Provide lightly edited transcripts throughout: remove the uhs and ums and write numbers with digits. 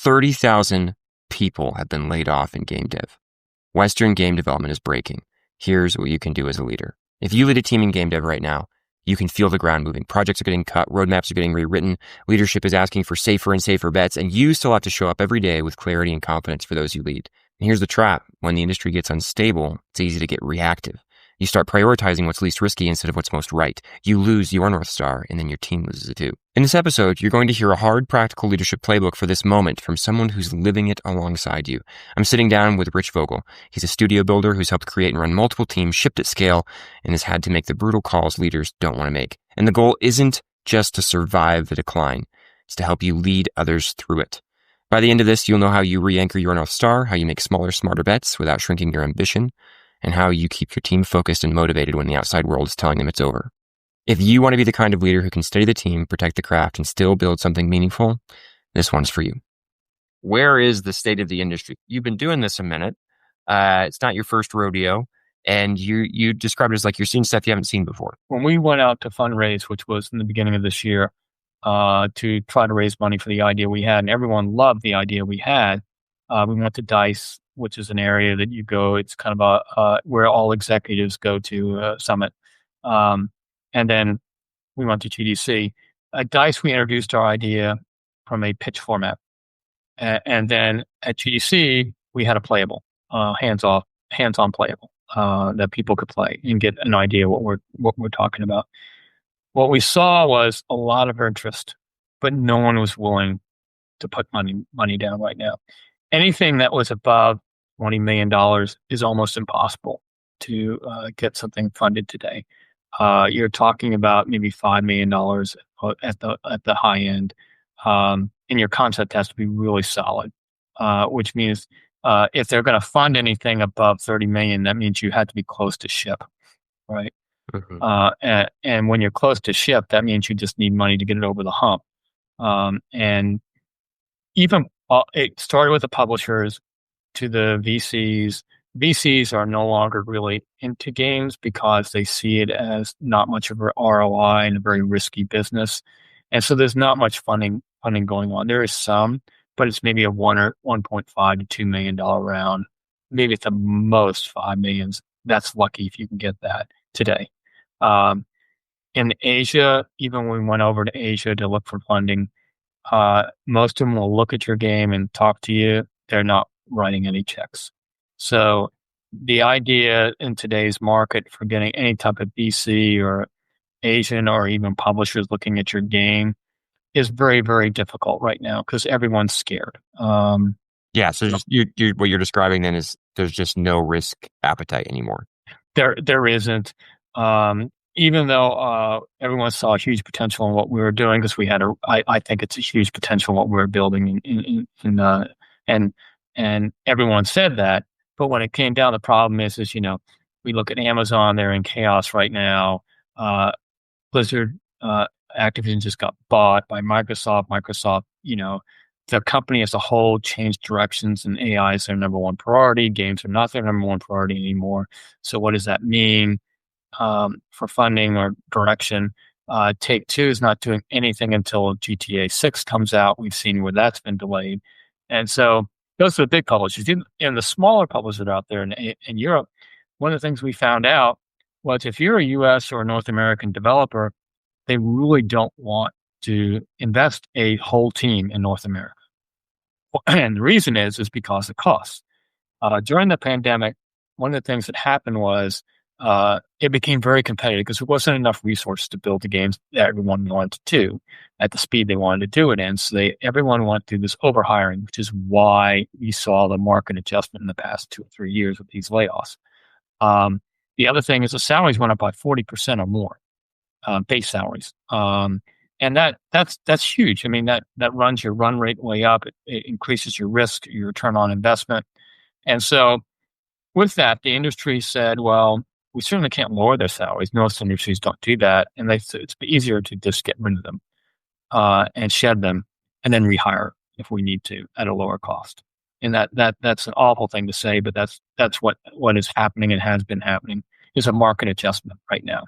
30,000 people have been laid off in game dev. Western game development is breaking. Here's what you can do as a leader. If you lead a team in game dev right now, you can feel the ground moving. Projects are getting cut, roadmaps are getting rewritten, leadership is asking for safer and safer bets, and you still have to show up every day with clarity and confidence for those you lead. And here's the trap. When the industry gets unstable, it's easy to get reactive. You start prioritizing what's least risky instead of what's most right. You lose your North Star, and then your team loses it too. In this episode, you're going to hear a hard, practical leadership playbook for this moment from someone who's living it alongside you. I'm sitting down with Rich Vogel. He's a studio builder who's helped create and run multiple teams, shipped at scale, and has had to make the brutal calls leaders don't want to make. And the goal isn't just to survive the decline. It's to help you lead others through it. By the end of this, you'll know how you re-anchor your North Star, how you make smaller, smarter bets without shrinking your ambition, and how you keep your team focused and motivated when the outside world is telling them it's over. If you want to be the kind of leader who can steady the team, protect the craft, and still build something meaningful, this one's for you. Where is the state of the industry? You've been doing this a minute. It's not your first rodeo, and you described it as like you're seeing stuff you haven't seen before. When we went out to fundraise, which was in the beginning of this year, to try to raise money for the idea we had, and everyone loved the idea we had, we went to DICE, which is an area that you go, it's kind of where all executives go to summit. And then we went to GDC. At DICE, we introduced our idea from a pitch format. And then at GDC, we had a playable, hands-on playable, that people could play and get an idea what we're talking about. What we saw was a lot of interest, but no one was willing to put money down right now. Anything that was above $20 million is almost impossible to get something funded today. You're talking about maybe $5 million at the high end, and your concept has to be really solid, which means if they're going to fund anything above 30 million, that means you have to be close to ship, right? Mm-hmm. And when you're close to ship, that means you just need money to get it over the hump. And even it started with the publishers to the VCs. VCs are no longer really into games because they see it as not much of an ROI and a very risky business. And so there's not much funding going on. There is some, but it's maybe a $1.5 to $2 million round. Maybe at the most $5 million. That's lucky if you can get that today. In Asia, even when we went over to Asia to look for funding, most of them will look at your game and talk to you. They're not writing any checks. So the idea in today's market for getting any type of VC or Asian or even publishers looking at your game is very, very difficult right now because everyone's scared. Yeah. So just, what you're describing then is there's just no risk appetite anymore. There isn't. Even though everyone saw a huge potential in what we were doing, because we had I think it's a huge potential in what we were building, and everyone said that. But when it came down, the problem is we look at Amazon; they're in chaos right now. Blizzard, Activision just got bought by Microsoft. Microsoft, the company as a whole changed directions, and AI is their number one priority. Games are not their number one priority anymore. So what does that mean for funding or direction? Take-Two is not doing anything until GTA 6 comes out. We've seen where that's been delayed. And so those are the big publishers. And the smaller publishers out there in Europe, one of the things we found out was if you're a US or a North American developer, they really don't want to invest a whole team in North America. And the reason is because of costs. During the pandemic, one of the things that happened was it became very competitive because there wasn't enough resources to build the games that everyone wanted to do at the speed they wanted to do it in. So everyone went through this overhiring, which is why we saw the market adjustment in the past 2 or 3 years with these layoffs. The other thing is the salaries went up by 40% or more, base salaries. And that's huge. I mean, that runs your run rate way up. It increases your risk, your return on investment. And so with that, the industry said, well, we certainly can't lower their salaries. Most industries don't do that. And it's easier to just get rid of them and shed them and then rehire if we need to at a lower cost. And that's an awful thing to say, but that's what is happening and has been happening is a market adjustment right now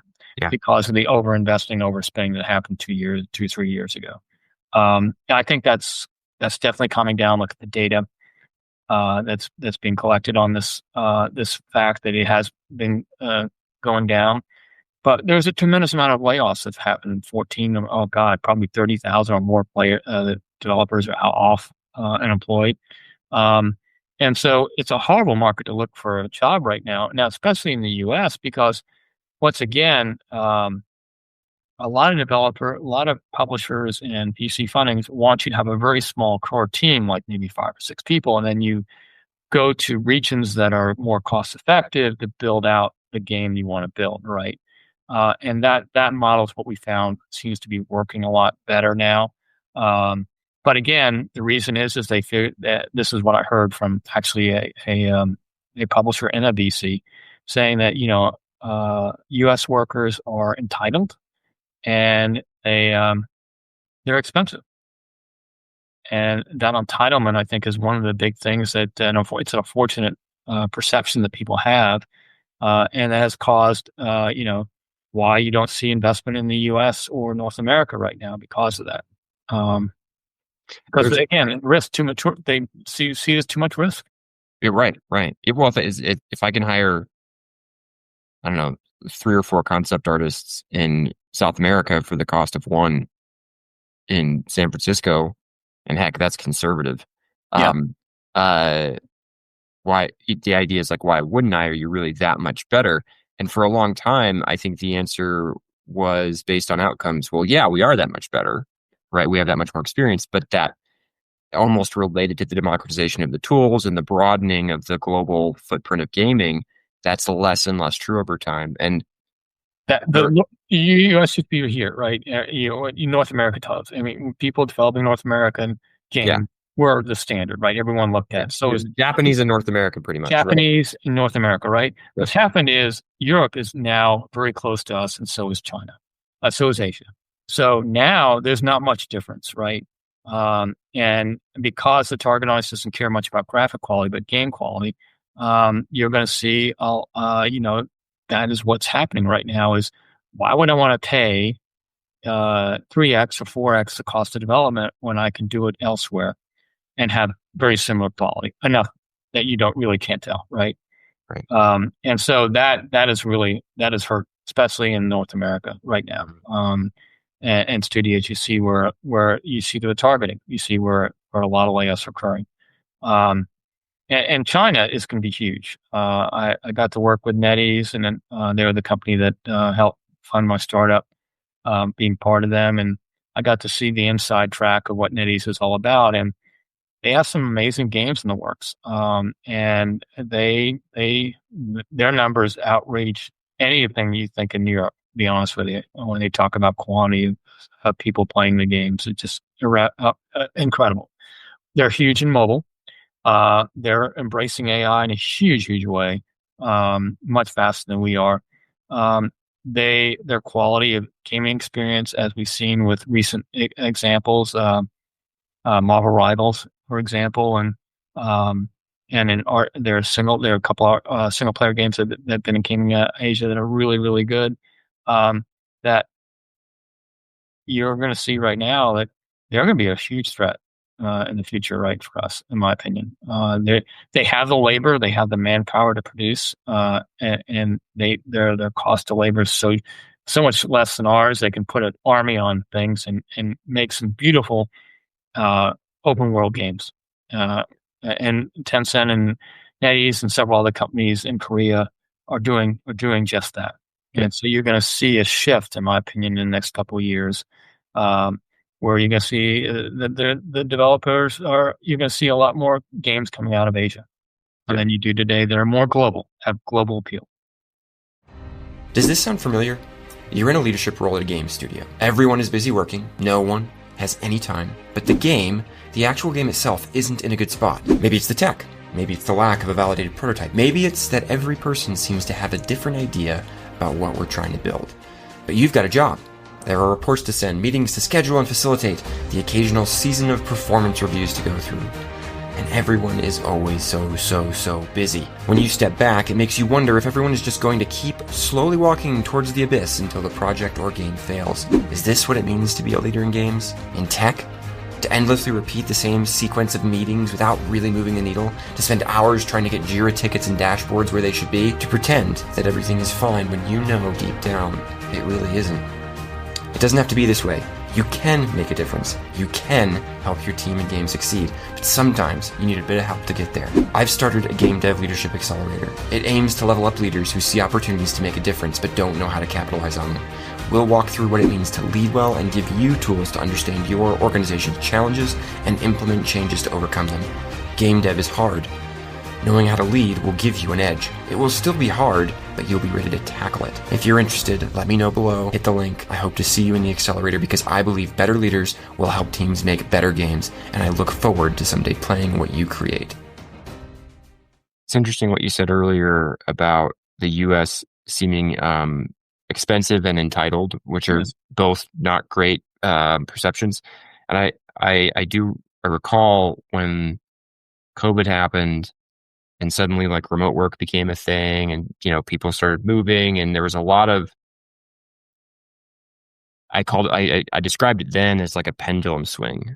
because of the overinvesting, overspending that happened 2, 3 years ago. I think that's that's definitely coming down. Look at the data that's being collected on this fact that it has been going down. But there's a tremendous amount of layoffs that's happened. Probably 30,000 or more developers are off and employed. And so it's a horrible market to look for a job right now. Now, especially in the US, because once again, a lot of publishers and PC fundings want you to have a very small core team, like maybe 5 or 6 people, and then you go to regions that are more cost effective to build out the game you want to build, right? And that model is what we found seems to be working a lot better now. But again, the reason is they feel that this is what I heard from actually a publisher in a VC saying that U.S. workers are entitled and they're expensive. And that entitlement, I think, is one of the big things that it's an unfortunate perception that people have, and that has caused why you don't see investment in the U.S. or North America right now because of that. Because again, risk too much. They see it as too much risk. You're right. Well, if I can hire, I don't know, 3 or 4 concept artists in South America for the cost of one in San Francisco, and heck, that's conservative. Yeah. Why? The idea is like, why wouldn't I? Are you really that much better? And for a long time, I think the answer was based on outcomes. Well, yeah, we are that much better, right? We have that much more experience, but that almost related to the democratization of the tools and the broadening of the global footprint of gaming. That's less and less true over time. And the U.S. should be here, right? North America does. I mean, people developing North American games were the standard, right? Everyone looked at. So is Japanese and North America, pretty much. Japanese and North America, right? What's happened is Europe is now very close to us, and so is China, so is Asia. So now there's not much difference, right? And because the target audience doesn't care much about graphic quality, but game quality, you're going to see, that is what's happening right now. Is why would I want to pay 3x or 4x the cost of development when I can do it elsewhere and have very similar quality enough that you can't tell, right? Right. And so that has hurt, especially in North America right now. And studios, you see where you see the targeting, you see where a lot of layoffs are occurring. And China is going to be huge. I got to work with NetEase, and then they're the company that helped fund my startup, being part of them. And I got to see the inside track of what NetEase is all about. And they have some amazing games in the works. And their numbers outreach anything you think in Europe, to be honest with you. When they talk about quantity of people playing the games, it's just incredible. They're huge in mobile. They're embracing AI in a huge way, much faster than we are. Their quality of gaming experience, as we've seen with recent examples, Marvel Rivals, for example, and in art, there are a couple of single player games that have been in gaming Asia that are really good. That you're going to see right now that they're going to be a huge threat in the future, right, for us, in my opinion. They have the labor, they have the manpower to produce, and their cost of labor is so much less than ours. They can put an army on things and make some beautiful open world games. And Tencent and NetEase and several other companies in Korea are doing just that. Yeah. And so you're going to see a shift, in my opinion, in the next couple of years, where you're going to see the developers you're going to see a lot more games coming out of Asia than you do today. They're more global, have global appeal. Does this sound familiar? You're in a leadership role at a game studio. Everyone is busy working. No one has any time. But the actual game itself isn't in a good spot. Maybe it's the tech. Maybe it's the lack of a validated prototype. Maybe it's that every person seems to have a different idea about what we're trying to build. But you've got a job. There are reports to send, meetings to schedule and facilitate, the occasional season of performance reviews to go through. And everyone is always so busy. When you step back, it makes you wonder if everyone is just going to keep slowly walking towards the abyss until the project or game fails. Is this what it means to be a leader in games? In tech? To endlessly repeat the same sequence of meetings without really moving the needle? To spend hours trying to get Jira tickets and dashboards where they should be? To pretend that everything is fine when you know deep down it really isn't? It doesn't have to be this way. You can make a difference. You can help your team and game succeed, but sometimes you need a bit of help to get there. I've started a game dev leadership accelerator. It aims to level up leaders who see opportunities to make a difference but don't know how to capitalize on them. We'll walk through what it means to lead well and give you tools to understand your organization's challenges and implement changes to overcome them. Game dev is hard. Knowing how to lead will give you an edge. It will still be hard, but you'll be ready to tackle it. If you're interested, let me know below. Hit the link. I hope to see you in the accelerator because I believe better leaders will help teams make better games, and I look forward to someday playing what you create. It's interesting what you said earlier about the U.S. seeming expensive and entitled, which are both not great perceptions. And I recall when COVID happened, and suddenly like remote work became a thing and, people started moving and there was a lot of, I described it then as like a pendulum swing,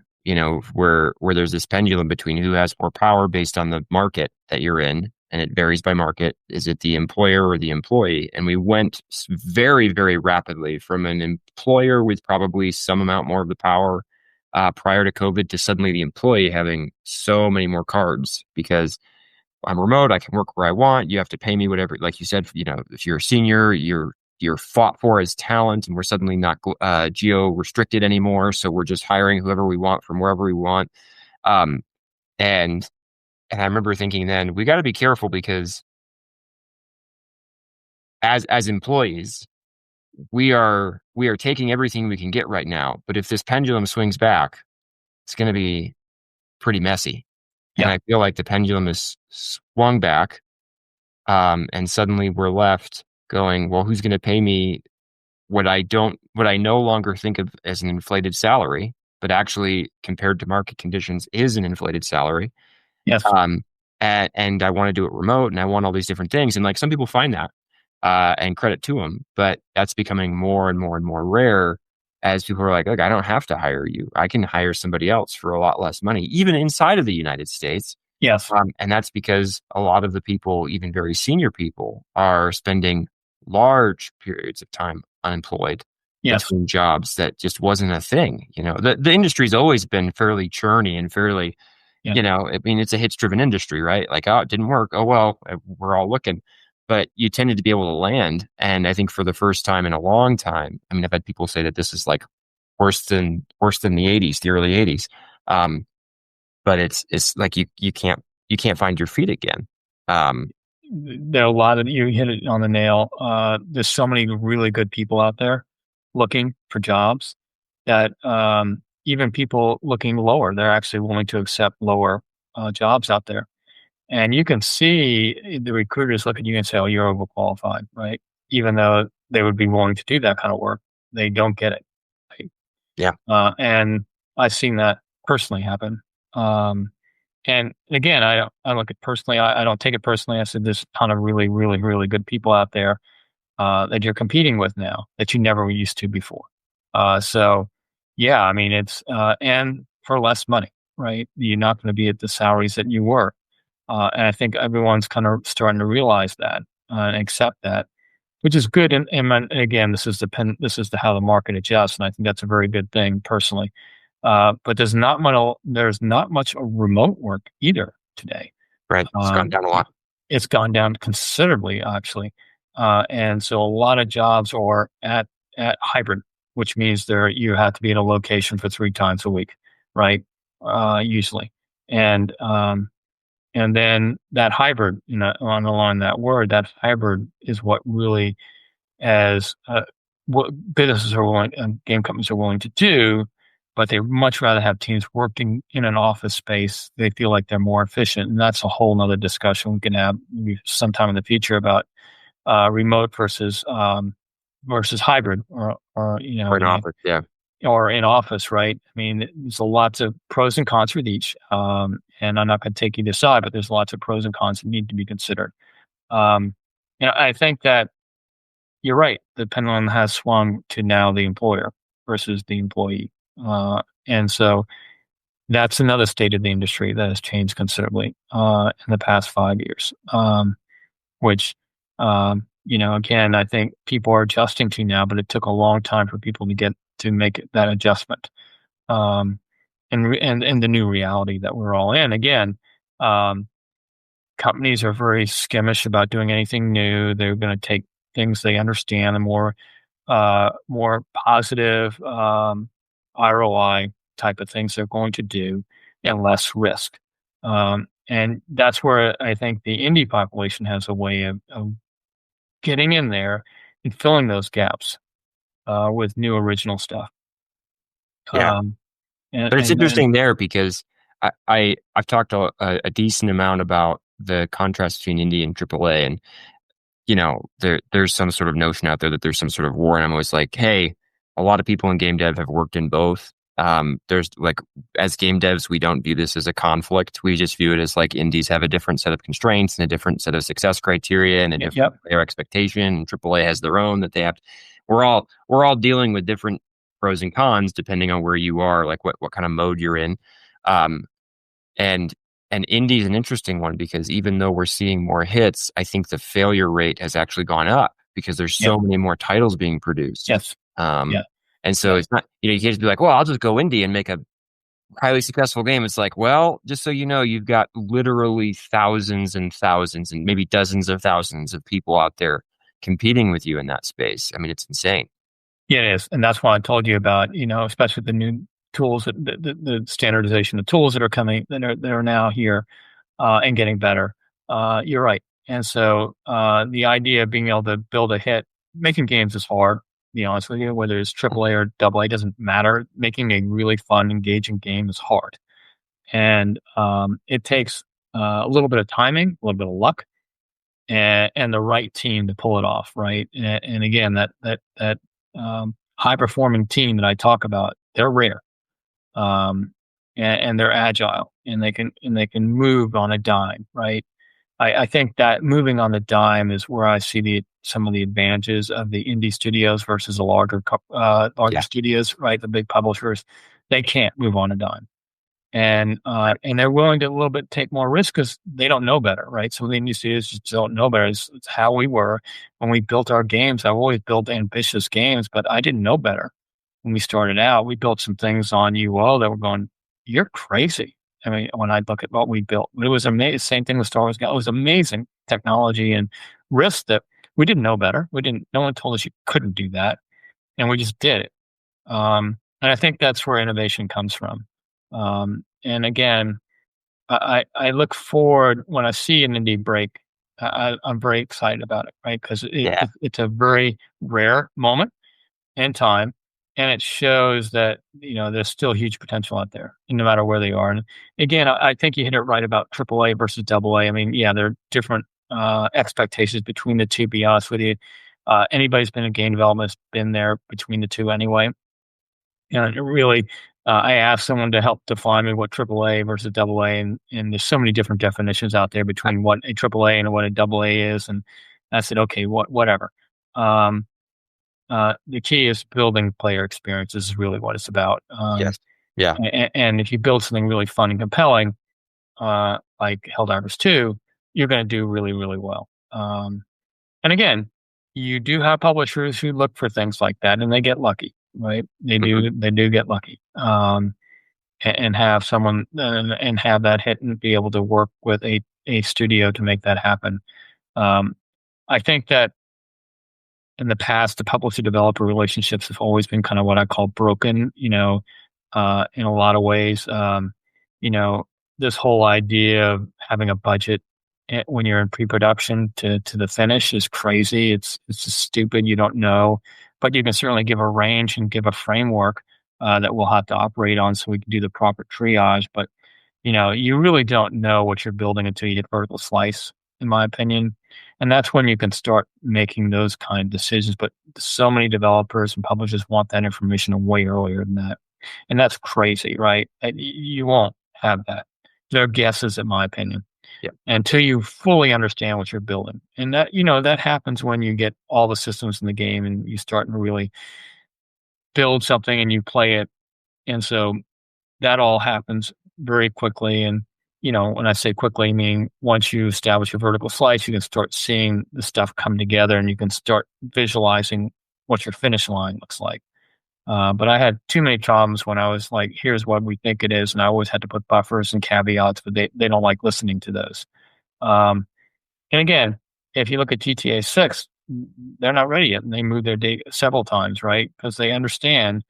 where there's this pendulum between who has more power based on the market that you're in. And it varies by market. Is it the employer or the employee? And we went very, very rapidly from an employer with probably some amount more of the power prior to COVID to suddenly the employee having so many more cards because I'm remote. I can work where I want. You have to pay me whatever. Like you said, if you're a senior, you're fought for as talent, and we're suddenly not geo restricted anymore. So we're just hiring whoever we want from wherever we want. And I remember thinking then we got to be careful because as employees, we are taking everything we can get right now. But if this pendulum swings back, it's going to be pretty messy. Yeah. And I feel like the pendulum is swung back, and suddenly we're left going, well, who's going to pay me what I no longer think of as an inflated salary, but actually compared to market conditions is an inflated salary. Yes. And I want to do it remote and I want all these different things. And like some people find that, and credit to them, but that's becoming more and more and more rare as people are like, look, I don't have to hire you. I can hire somebody else for a lot less money, even inside of the United States. Yes. And that's because a lot of the people, even very senior people, are spending large periods of time unemployed between jobs that just wasn't a thing. The industry's always been fairly churny and fairly, it's a hits-driven industry, right? Like, oh, it didn't work. Oh, well, we're all looking. But you tended to be able to land. And I think for the first time in a long time, I've had people say that this is like worse than the 80s, the early 80s. But it's like you can't find your feet again. There are a lot of, you hit it on the nail. There's so many really good people out there looking for jobs that even people looking lower, they're actually willing to accept lower jobs out there. And you can see the recruiters look at you and say, oh, you're overqualified, right? Even though they would be willing to do that kind of work, they don't get it. Right? Yeah. And I've seen that personally happen. And again, I look at personally, I don't take it personally. I said there's a ton of really, really, really good people out there that you're competing with now that you never used to before. So yeah, it's, and for less money, right? You're not going to be at the salaries that you were. And I think everyone's kind of starting to realize that and accept that, which is good. And again, this is how the market adjusts, and I think that's a very good thing personally. But there's not much remote work either today. Right, it's gone down a lot. It's gone down considerably, actually, and so a lot of jobs are at hybrid, which means you have to be in a location for 3 times a week, right? Usually, and then that hybrid, on that word, that hybrid is what really, as what businesses are willing and game companies are willing to do, but they much rather have teams working in an office space. They feel like they're more efficient, and that's a whole nother discussion we can have sometime in the future about remote versus hybrid, or in office, yeah. Or in office, right? There's lots of pros and cons with each. And I'm not going to take either side, but there's lots of pros and cons that need to be considered. I think that you're right. The pendulum has swung to now the employer versus the employee. And so that's another state of the industry that has changed considerably in the past 5 years, which, again, I think people are adjusting to now, but it took a long time for people to make that adjustment. Um, and the new reality that we're all in. Again, um, companies are very skimmish about doing anything new. They're going to take things they understand, and more positive ROI type of things they're going to do, and less risk. And that's where I think the indie population has a way of getting in there and filling those gaps with new original stuff. Yeah. Um, and, But it's and, and interesting there because I've talked a decent amount about the contrast between indie and AAA, and there's some sort of notion out there that there's some sort of war, and I'm always like, hey, a lot of people in game dev have worked in both. There's like, as game devs, we don't view this as a conflict. We just view it as like indies have a different set of constraints and a different set of success criteria and a different player expectation, and AAA has their own that they have. We're all dealing with different pros and cons depending on where you are, like what kind of mode you're in. And indie is an interesting one because even though we're seeing more hits, I think the failure rate has actually gone up because there's so many more titles being produced. Yes. And so it's not, you can't just be like, well, I'll just go indie and make a highly successful game. It's like, well, just so you know, you've got literally thousands and thousands and maybe dozens of thousands of people out there competing with you in that space. I mean, it's insane. Yeah, it is. And that's why I told you about, especially the new tools, the standardization of tools that are coming, that are now here and getting better. You're right. And so the idea of being able to build a hit, making games is hard, to be honest with you, whether it's AAA or AA, doesn't matter. Making a really fun, engaging game is hard. And it takes a little bit of timing, a little bit of luck, and the right team to pull it off, right? And again, that high performing team that I talk about, they're rare, and they're agile, and they can move on a dime, right? I think that moving on the dime is where I see some of the advantages of the indie studios versus the larger studios, right? The big publishers, they can't move on a dime. And they're willing to a little bit take more risk because they don't know better, right? Some of the indie studios just don't know better. It's how we were when we built our games. I've always built ambitious games, but I didn't know better when we started out. We built some things on UO that were going, "You're crazy." I mean, when I look at what we built, it was amazing. Same thing with Star Wars. It was amazing technology and risk that we didn't know better. We didn't. No one told us you couldn't do that, and we just did it. And I think that's where innovation comes from. And again, I look forward when I see an indie break. I'm very excited about it, right? Because it's a very rare moment in time, and it shows that there's still huge potential out there, no matter where they are. And again, I think you hit it right about AAA versus AA. I mean, yeah, there are different expectations between the two. Be honest with you, anybody's been in game development has been there between the two anyway. And it really, I asked someone to help define me what AAA versus AA, and there's so many different definitions out there between what a AAA and what a AA is. And I said, okay, whatever. The key is building player experiences is really what it's about. Yes. Yeah. And if you build something really fun and compelling, like Helldivers 2, you're going to do really, really well. And again, you do have publishers who look for things like that, and they get lucky, right? They do get lucky, and have someone and have that hit and be able to work with a studio to make that happen. I think that in the past, the publisher developer relationships have always been kind of what I call broken, in a lot of ways. This whole idea of having a budget when you're in pre-production to the finish is crazy. It's just stupid. You don't know, but you can certainly give a range and give a framework that we'll have to operate on so we can do the proper triage. But, you really don't know what you're building until you hit vertical slice, in my opinion. And that's when you can start making those kind of decisions. But so many developers and publishers want that information way earlier than that. And that's crazy, right? You won't have that. They're guesses, in my opinion. Yeah. Until you fully understand what you're building. And that, that happens when you get all the systems in the game and you start to really build something and you play it. And so that all happens very quickly. And, when I say quickly, I mean, once you establish a vertical slice, you can start seeing the stuff come together and you can start visualizing what your finish line looks like. But I had too many problems when I was like, here's what we think it is. And I always had to put buffers and caveats, but they don't like listening to those. Um, and again, if you look at GTA 6, they're not ready yet. And they moved their date several times, right? Because they understand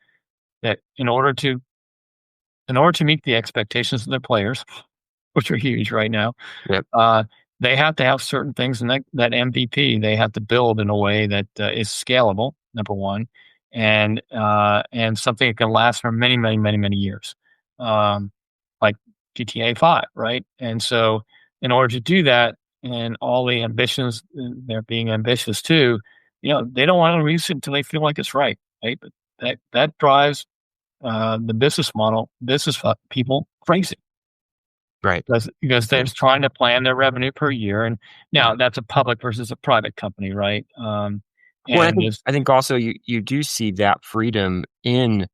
that in order to meet the expectations of their players, which are huge right now, Yep. they have to have certain things in that MVP. They have to build in a way that is scalable, number one, and something that can last for many, many, many, many years, like GTA 5, right? And so, in order to do that, and all the ambitions, they're being ambitious too. They don't want to release it until they feel like it's right? But that drives the business model, people crazy Right. because they're trying to plan their revenue per year. And now that's a public versus a private company, right? Well, And I think also you do see that freedom in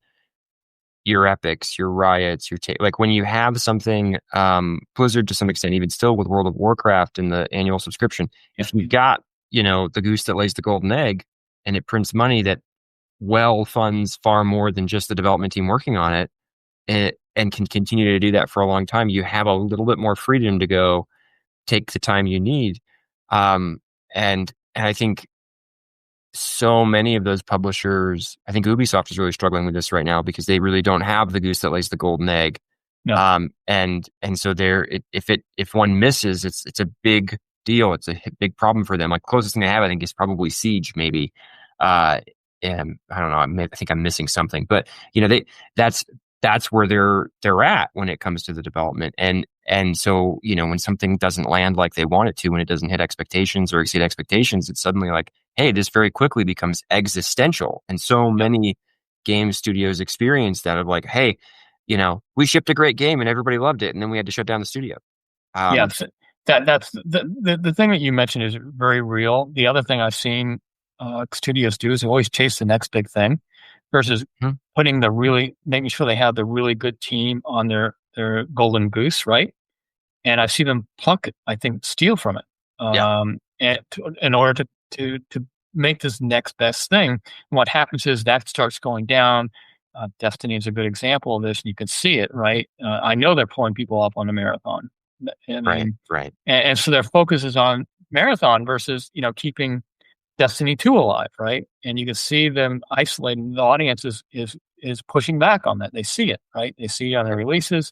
your Epics, your Riots, like when you have something, Blizzard to some extent, even still with World of Warcraft and the annual subscription, if you've got, the goose that lays the golden egg and it prints money that funds far more than just the development team working on it, and can continue to do that for a long time, you have a little bit more freedom to go take the time you need. And I think so many of those publishers, I think Ubisoft is really struggling with this right now because they really don't have the goose that lays the golden egg. No. And so if one misses, it's a big deal. It's a big problem for them. Like closest thing they have, I think, is probably Siege, maybe. And I don't know. I think I'm missing something, but that's where they're at when it comes to the development. And so, when something doesn't land like they want it to, when it doesn't hit expectations or exceed expectations, it's suddenly like, hey, this very quickly becomes existential. And so many game studios experience that of like, hey, we shipped a great game and everybody loved it, and then we had to shut down the studio. Yes, that's the thing that you mentioned is very real. The other thing I've seen studios do is they always chase the next big thing versus making sure they have the really good team on their golden goose, right? And I see them steal from it, in order to make this next best thing. And what happens is that starts going down. Destiny is a good example of this, and you can see it, right? I know they're pulling people up on the marathon. I mean, right. And so their focus is on marathon versus, keeping Destiny 2 alive, right? And you can see them isolating. The audience is pushing back on that. They see it, right? They see it on their releases,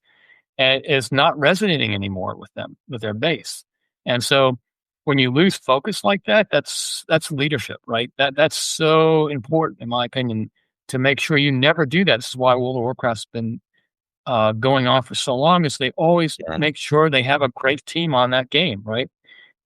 and it's not resonating anymore with them, with their base. And so when you lose focus like that, that's leadership, right? That's so important, in my opinion, to make sure you never do that. This is why World of Warcraft's been going on for so long, is they always make sure they have a great team on that game, right?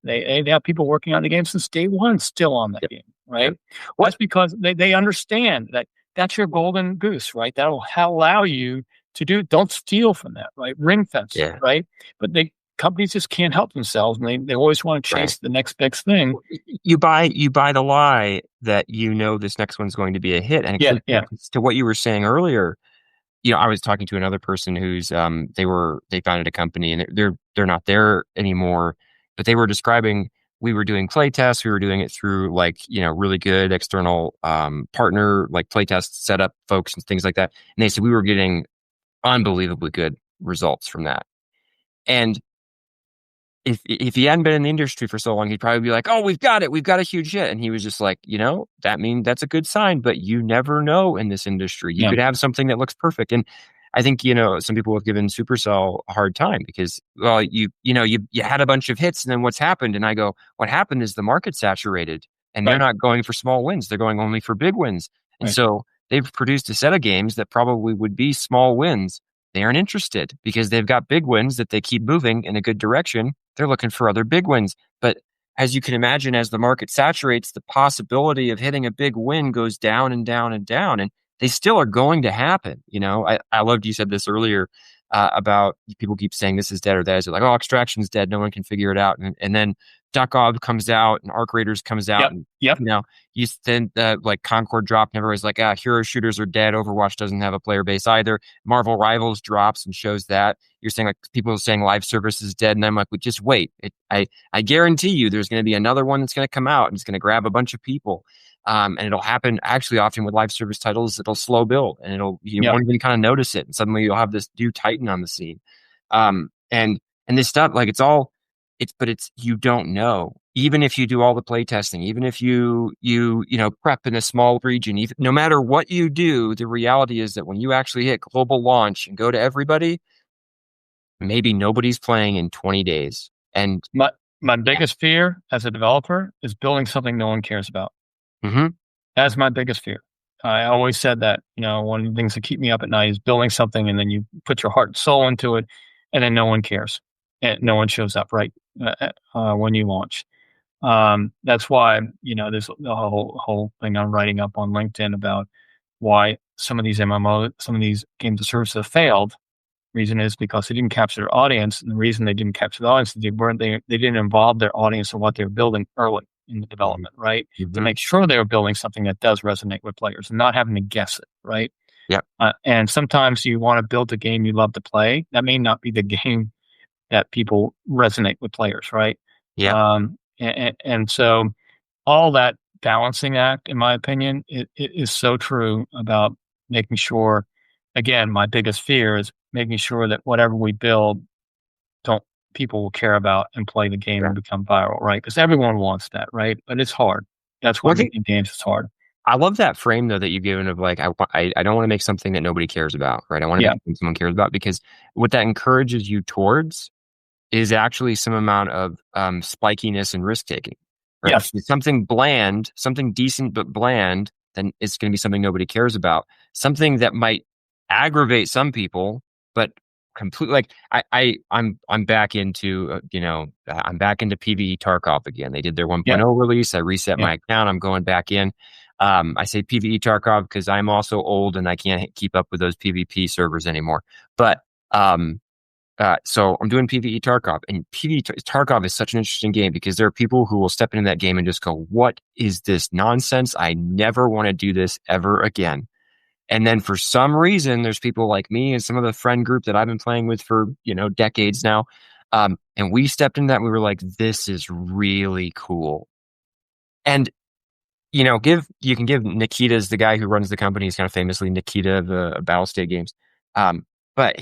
They have people working on the game since day one, still on that game, right? Well, that's because they understand that that's your golden goose, right? That will allow you to don't steal from that, right? Ring fence, right? But companies just can't help themselves, and they always want to chase the next big thing. You buy the lie that this next one's going to be a hit, and to what you were saying earlier. I was talking to another person who's they founded a company and they're not there anymore, but they were describing, we were doing play tests, we were doing it through really good external partner like playtest setup folks and things like that, and they said we were getting unbelievably good results from that. And if he hadn't been in the industry for so long, he'd probably be like, oh, we've got a huge hit. And he was just like, that's a good sign, but you never know in this industry. You could have something that looks perfect. And I think, some people have given Supercell a hard time because, well, you had a bunch of hits and then what's happened? And I go, what happened is the market saturated and they're not going for small wins. They're going only for big wins. And so they've produced a set of games that probably would be small wins. They aren't interested because they've got big wins that they keep moving in a good direction. They're looking for other big wins. But as you can imagine, as the market saturates, the possibility of hitting a big win goes down and down and down. And they still are going to happen. I loved you said this earlier about people keep saying this is dead or that is. Like, oh, Extraction's dead. No one can figure it out. And then Duckov comes out and Arc Raiders comes out, Yep. and Yep. you then like Concord dropped, and everybody's like, hero shooters are dead. Overwatch doesn't have a player base either. Marvel Rivals drops and shows that. You're saying like people are saying live service is dead, and I'm like, well, just wait. I guarantee you, there's going to be another one that's going to come out and it's going to grab a bunch of people. And it'll happen actually often with live service titles. It'll slow build, and you Yep. won't even kind of notice it. And suddenly you'll have this new Titan on the scene. And this stuff, like but you don't know. Even if you do all the play testing, even if you prep in a small region, even no matter what you do, the reality is that when you actually hit global launch and go to everybody, maybe nobody's playing in 20 days. And my biggest fear as a developer is building something no one cares about. Mm-hmm. That's my biggest fear. I always said that, one of the things that keep me up at night is building something and then you put your heart and soul into it and then no one cares and no one shows up right when you launch. That's why, there's the whole thing I'm writing up on LinkedIn about why some of these games of service have failed. Reason is because they didn't capture their audience, and the reason they didn't capture the audience is they didn't involve their audience in what they were building early in the development, right? Mm-hmm. To make sure they were building something that does resonate with players and not having to guess it, right? Yeah. And sometimes you want to build a game you love to play. That may not be the game that people resonate with players, right? Yeah. And so all that balancing act, in my opinion, it is so true about making sure. Again, my biggest fear is making sure that whatever we build, people will care about and play the game and become viral, right? Because everyone wants that, right? But it's hard. That's why making games is hard. I love that frame though that you've given of like I don't want to make something that nobody cares about, right? I want to make something someone cares about, because what that encourages you towards is actually some amount of spikiness and risk taking. Right? Yes. If it's something bland, something decent but bland, then it's going to be something nobody cares about. Something that might aggravate some people, but completely like I'm back into I'm back into PvE Tarkov again. They did their 1.0 release. I reset my account. I'm going back in. I say PvE Tarkov because I'm also old and I can't keep up with those PvP servers anymore. But so I'm doing PvE Tarkov, and PvE Tarkov is such an interesting game because there are people who will step into that game and just go, "What is this nonsense? I never want to do this ever again." And then for some reason, there's people like me and some of the friend group that I've been playing with for, decades now. And we stepped into that and we were like, this is really cool. And, you can give Nikita's the guy who runs the company. He's kind of famously Nikita of Battle State Games. But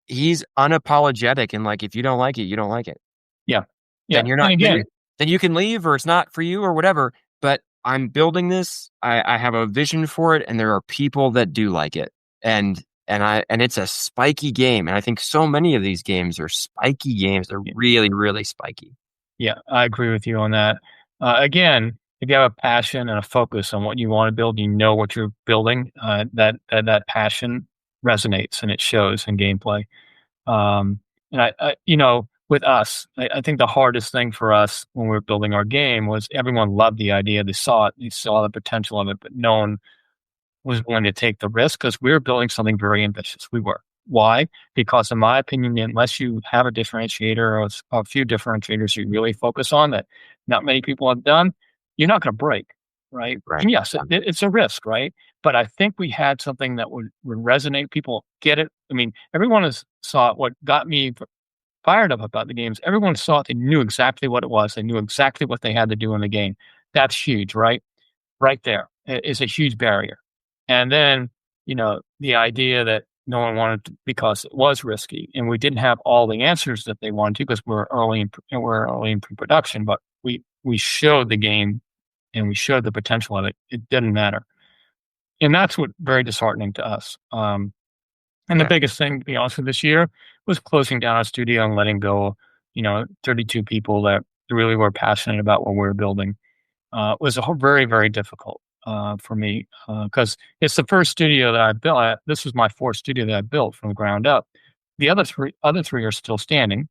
he's unapologetic and like, if you don't like it, you don't like it. Yeah. Then you're not, then you can leave, or it's not for you or whatever. But I'm building this. I have a vision for it, and there are people that do like it, and it's a spiky game. And I think so many of these games are spiky games. They're really, really spiky. Yeah, I agree with you on that. Again, if you have a passion and a focus on what you want to build, you know what you're building. That passion resonates and it shows in gameplay. And with us, I think the hardest thing for us when we were building our game was everyone loved the idea. They saw it, they saw the potential of it, but no one was willing to take the risk because we were building something very ambitious. We were. Why? Because in my opinion, unless you have a differentiator or a few differentiators you really focus on that not many people have done, you're not going to break, right? And yes, it's a risk, right? But I think we had something that would resonate. People get it. I mean, everyone saw it. What got me fired up about the games, everyone saw it. They knew exactly what it was. They knew exactly what they had to do in the game. That's huge, right? Right there is a huge barrier. And then, the idea that no one wanted to, because it was risky and we didn't have all the answers that they wanted to because we're early in pre-production, but we showed the game and we showed the potential of it. It didn't matter. And that's what very disheartening to us. The biggest thing, to be honest with this year, was closing down our studio and letting go, 32 people that really were passionate about what we were building. It was very, very difficult for me because it's the first studio that I built. This was my fourth studio that I built from the ground up. The other three are still standing,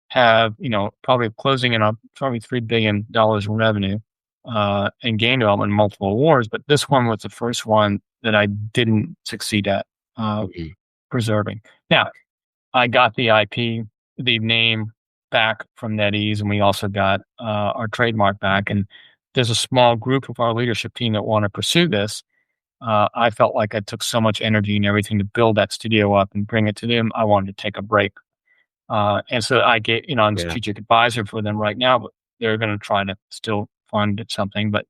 have, probably closing in on probably $3 billion in revenue in game development, multiple awards. But this one was the first one that I didn't succeed at preserving. Now, I got the IP, the name, back from NetEase, and we also got our trademark back. And there's a small group of our leadership team that want to pursue this. I felt like I took so much energy and everything to build that studio up and bring it to them. I wanted to take a break. And so I get, I'm a strategic advisor for them right now, but they're going to try to still fund something, but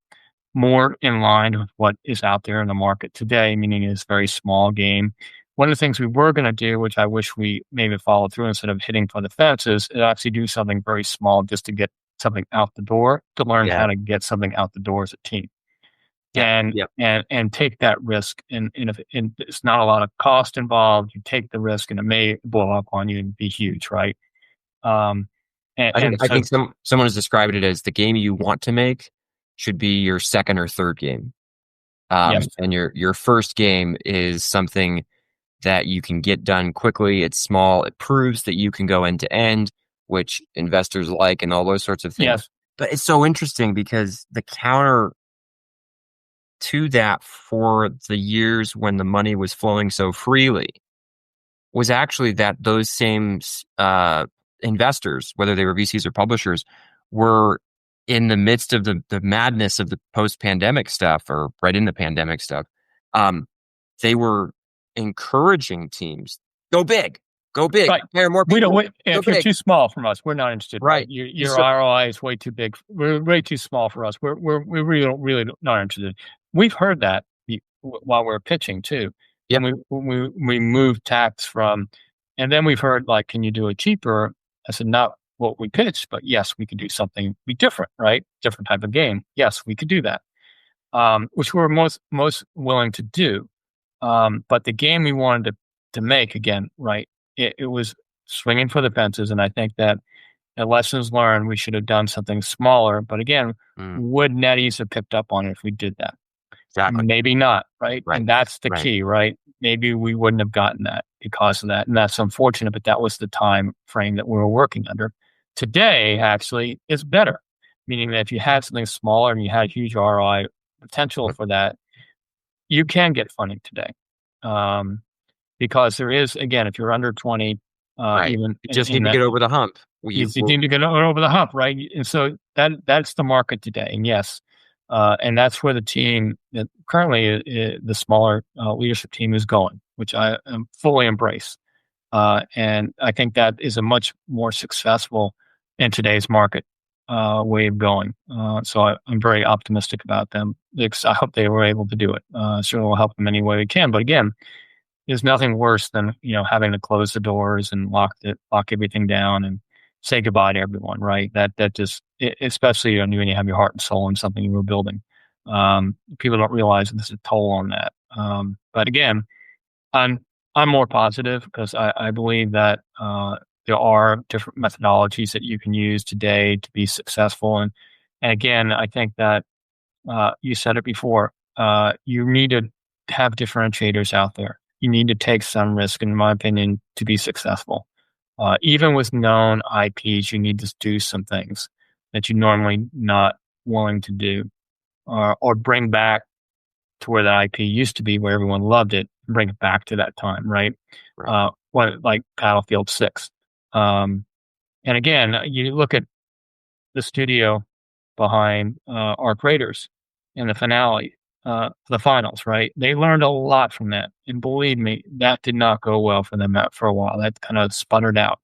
more in line with what is out there in the market today, meaning it's a very small game. One of the things we were going to do, which I wish we maybe followed through instead of hitting for the fences, is actually do something very small just to get something out the door, to learn how to get something out the door as a team. And take that risk. And if it's not a lot of cost involved, you take the risk and it may blow up on you and be huge, right? I think someone has described it as the game you want to make should be your second or third game. And your first game is something that you can get done quickly. It's small. It proves that you can go end to end, which investors like, and all those sorts of things. Yes. But it's so interesting because the counter to that for the years when the money was flowing so freely was actually that those same investors, whether they were VCs or publishers, were in the midst of the madness of the post-pandemic stuff, or right in the pandemic stuff. They were encouraging teams, go big, right. Hire more people. If you're too small from us, we're not interested. Right. Your ROI is way too big. We're way too small for us. We're really not interested. We've heard that while we're pitching too. Yep. And we moved tax from, and then we've heard like, can you do it cheaper? I said, not what we pitched, but yes, we could do something be different, right? Different type of game. Yes, we could do that. Which we're most willing to do. But the game we wanted to make, again, right, it was swinging for the fences. And I think that at lessons learned, we should have done something smaller. But again, would NetEase have picked up on it if we did that? Exactly. Maybe not, right? And that's the key, right? Maybe we wouldn't have gotten that because of that. And that's unfortunate, but that was the time frame that we were working under. Today, actually, is better, meaning that if you had something smaller and you had huge ROI potential for that, you can get funding today. Because there is, again, if you're under 20, even you just need to get over the hump. You need to get over the hump, right? And so that's the market today. And yes, and that's where the team that currently the smaller leadership team is going, which I fully embrace. And I think that is a much more successful in today's market way of going. So I'm very optimistic about them. I hope they were able to do it. Certainly will help them any way we can. But again, there's nothing worse than having to close the doors and lock everything down and say goodbye to everyone, right? That just, especially when you have your heart and soul in something you were building. People don't realize that there's a toll on that. But again, I'm more positive because I believe that there are different methodologies that you can use today to be successful. And again, I think that you said it before. You need to have differentiators out there. You need to take some risk, in my opinion, to be successful. Even with known IPs, you need to do some things that you're normally not willing to do, or bring back to where the IP used to be, where everyone loved it, and bring it back to that time, right? Like Battlefield 6. And again, you look at the studio behind Arc Raiders in the finale, the finals, right? They learned a lot from that. And believe me, that did not go well for them for a while. That kind of sputtered out.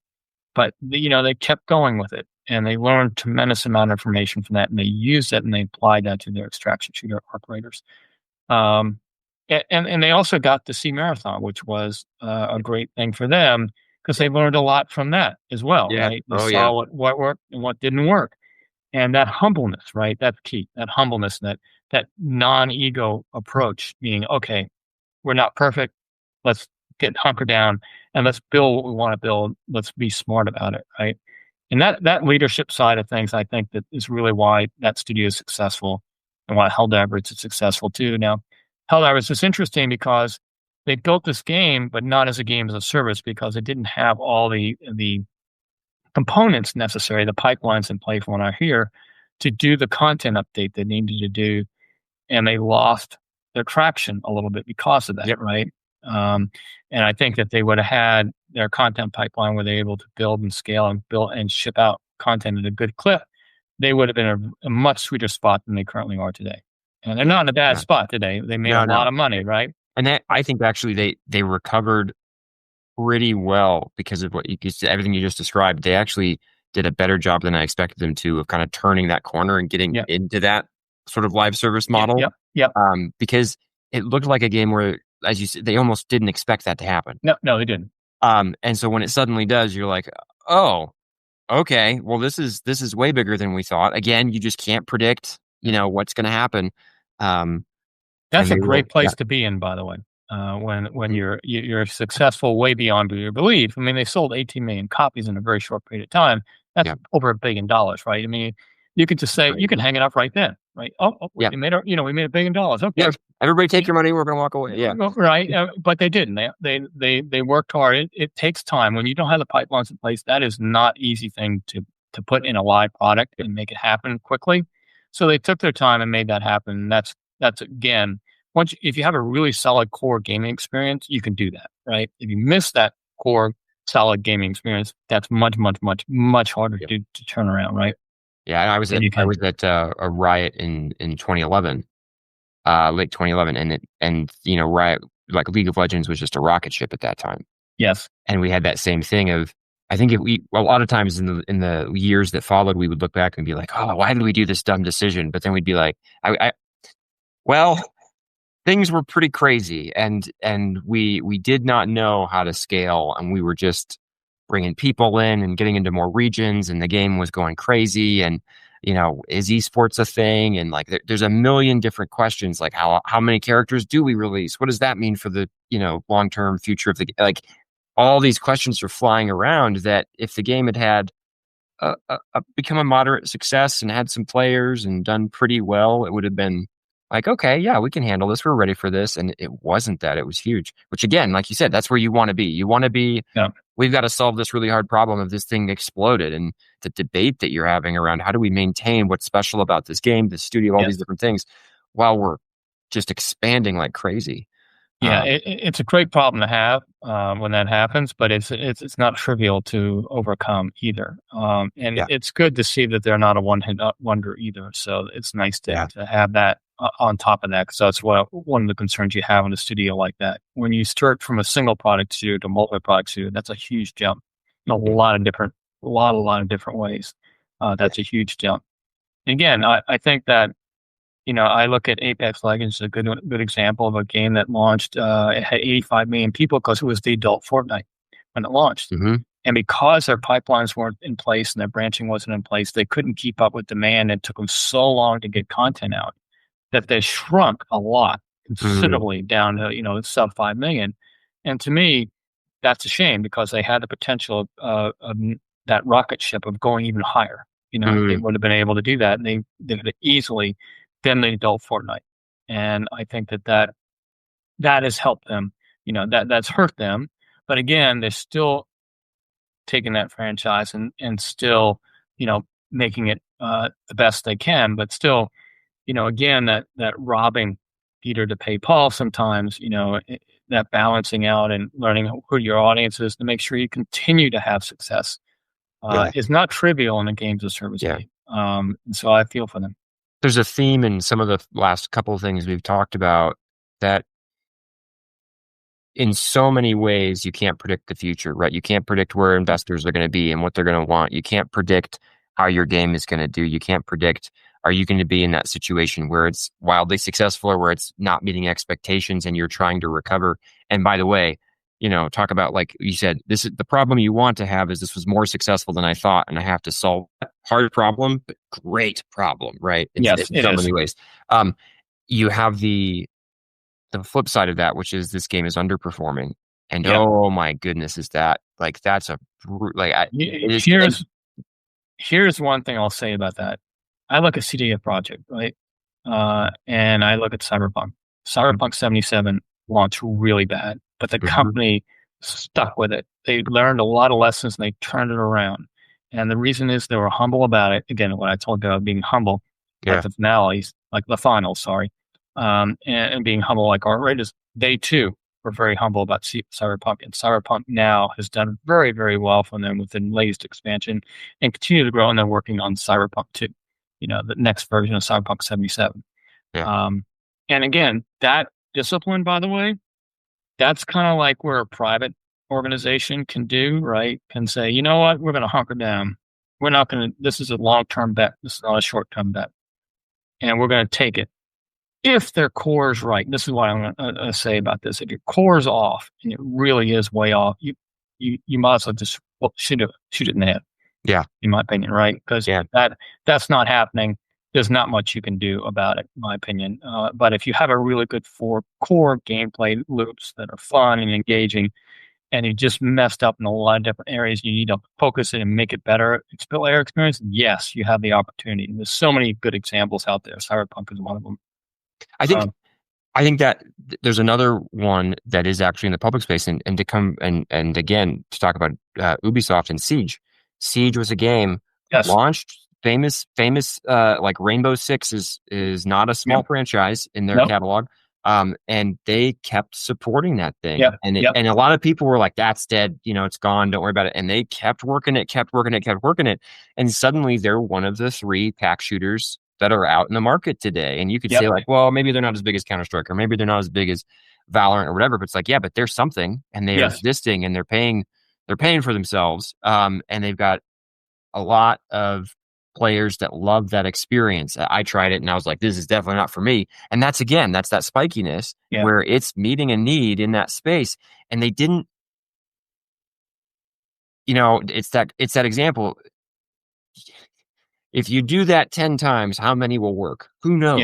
But, they kept going with it. And they learned tremendous amount of information from that. And they used it and they applied that to their extraction shooter, Arc Raiders. And they also got to see Marathon, which was a great thing for them because they learned a lot from that as well, right? They saw what worked and what didn't work. And that humbleness, right? That's key. That humbleness, that non-ego approach, meaning, okay, we're not perfect. Let's get hunkered down and let's build what we want to build. Let's be smart about it, right? And that leadership side of things, I think that is really why that studio is successful and why Helldivers is successful too. Now, Helldivers is interesting because they built this game, but not as a game as a service because it didn't have all the components necessary, the pipelines in play from what I hear, to do the content update they needed to do. And they lost their traction a little bit because of that, right? And I think that they would have had their content pipeline were they able to build and scale and build and ship out content at a good clip, they would have been a much sweeter spot than they currently are today. And they're not in a bad spot today. They made a lot of money, right? And that, I think actually they recovered pretty well because of everything you just described. They actually did a better job than I expected them to of kind of turning that corner and getting into that sort of live service model. Yep. Because it looked like a game where, as you said, they almost didn't expect that to happen. No, they didn't. And so when it suddenly does, you're like, oh, okay, well, this is way bigger than we thought. Again, you just can't predict, what's going to happen. That's a great place to be in, by the way. When you're successful way beyond your belief. I mean, they sold 18 million copies in a very short period of time. That's over $1 billion, right? I mean, you could just say you can hang it up right then, right? We made we made $1 billion. Okay, everybody take your money. We're going to walk away. Yeah, right. But they didn't. They worked hard. It takes time when you don't have the pipelines in place. That is not easy thing to put in a live product and make it happen quickly. So they took their time and made that happen. That's again. If you have a really solid core gaming experience, you can do that, right? If you miss that core solid gaming experience, that's much, much, much, much harder to turn around, right? Yeah, I was at a Riot in 2011, late 2011, and Riot, like League of Legends, was just a rocket ship at that time. Yes, and we had that same thing of, I think a lot of times in the years that followed, we would look back and be like, oh, why did we do this dumb decision? But then we'd be like, well. Things were pretty crazy, and we did not know how to scale, and we were just bringing people in and getting into more regions, and the game was going crazy, and is esports a thing? And like there's a million different questions, like how many characters do we release? What does that mean for the long-term future of the, like, all these questions are flying around, that if the game had become a moderate success and had some players and done pretty well, it would have been like, okay, yeah, we can handle this. We're ready for this. And it wasn't that. It was huge, which again, like you said, that's where you want to be. You want to be, we've got to solve this really hard problem of this thing exploded. And the debate that you're having around how do we maintain what's special about this game, the studio, all these different things, while we're just expanding like crazy. Yeah, it's a great problem to have when that happens, but it's not trivial to overcome either. It's good to see that they're not a one-hit wonder either. So it's nice to have that on top of that, because that's one of the concerns you have in a studio like that. When you start from a single product studio to multi-product studio, that's a huge jump in a lot of different ways. That's a huge jump. And again, I think that. I look at Apex Legends as a good example of a game that launched. It had 85 million people because it was the adult Fortnite when it launched. Mm-hmm. And because their pipelines weren't in place and their branching wasn't in place, they couldn't keep up with demand. It took them so long to get content out that they shrunk a lot, considerably down to, sub 5 million. And to me, that's a shame, because they had the potential of that rocket ship of going even higher. They would have been able to do that, and they did it easily than the adult Fortnite. And I think that has helped them, that's hurt them. But again, they're still taking that franchise and still, making it the best they can. But still, again, that robbing Peter to pay Paul sometimes, that balancing out and learning who your audience is to make sure you continue to have success is not trivial in a games as a service game. And so I feel for them. There's a theme in some of the last couple of things we've talked about, that in so many ways you can't predict the future, right? You can't predict where investors are going to be and what they're going to want. You can't predict how your game is going to do. You can't predict, are you going to be in that situation where it's wildly successful or where it's not meeting expectations and you're trying to recover. And by the way, talk about, like you said, this is the problem you want to have, is this was more successful than I thought, and I have to solve that hard problem, but great problem, right? In so many ways. You have the flip side of that, which is this game is underperforming, and oh my goodness, is that like, that's a like here's one thing I'll say about that. I look at CD Projekt, right, and I look at Cyberpunk 77 launched really bad, but the company stuck with it. They learned a lot of lessons and they turned it around. And the reason is they were humble about it. Again, what I told you about being humble, like the finales, like the finals, and being humble like our Raiders, they too were very humble about Cyberpunk, and Cyberpunk now has done very, very well for them with the latest expansion and continue to grow. And they're working on Cyberpunk 2, the next version of Cyberpunk 77. Yeah. And again, that discipline, by the way, that's kind of like where a private organization can do, right? Can say, you know what, we're going to hunker down. We're not going to, this is a long-term bet. This is not a short-term bet. And we're going to take it. If their core is right, this is what I'm going to say about this. If your core is off, and it really is way off, you might as well just shoot it in the head. Yeah. In my opinion, right? Because that's not happening. There's not much you can do about it, in my opinion. But if you have a really good core gameplay loops that are fun and engaging, and you just messed up in a lot of different areas, you need to focus it and make it better. Player experience, yes, you have the opportunity. There's so many good examples out there. Cyberpunk is one of them. I think that there's another one that is actually in the public space, and to come and again to talk about Ubisoft and Siege. Siege was a game launched, famous like Rainbow Six is not a small franchise in their catalog. And they kept supporting that thing. And a lot of people were like, that's dead, it's gone, don't worry about it. And they kept working it. And suddenly they're one of the 3 pack shooters that are out in the market today. And you could say like, well, maybe they're not as big as Counter-Strike, or maybe they're not as big as Valorant or whatever, but it's like, yeah, but there's something, and they are existing, and they're paying for themselves. And they've got a lot of players that love that experience. I tried it and I was like, this is definitely not for me. And that's that spikiness where it's meeting a need in that space. And they didn't, it's that example. If you do that 10 times, how many will work? Who knows?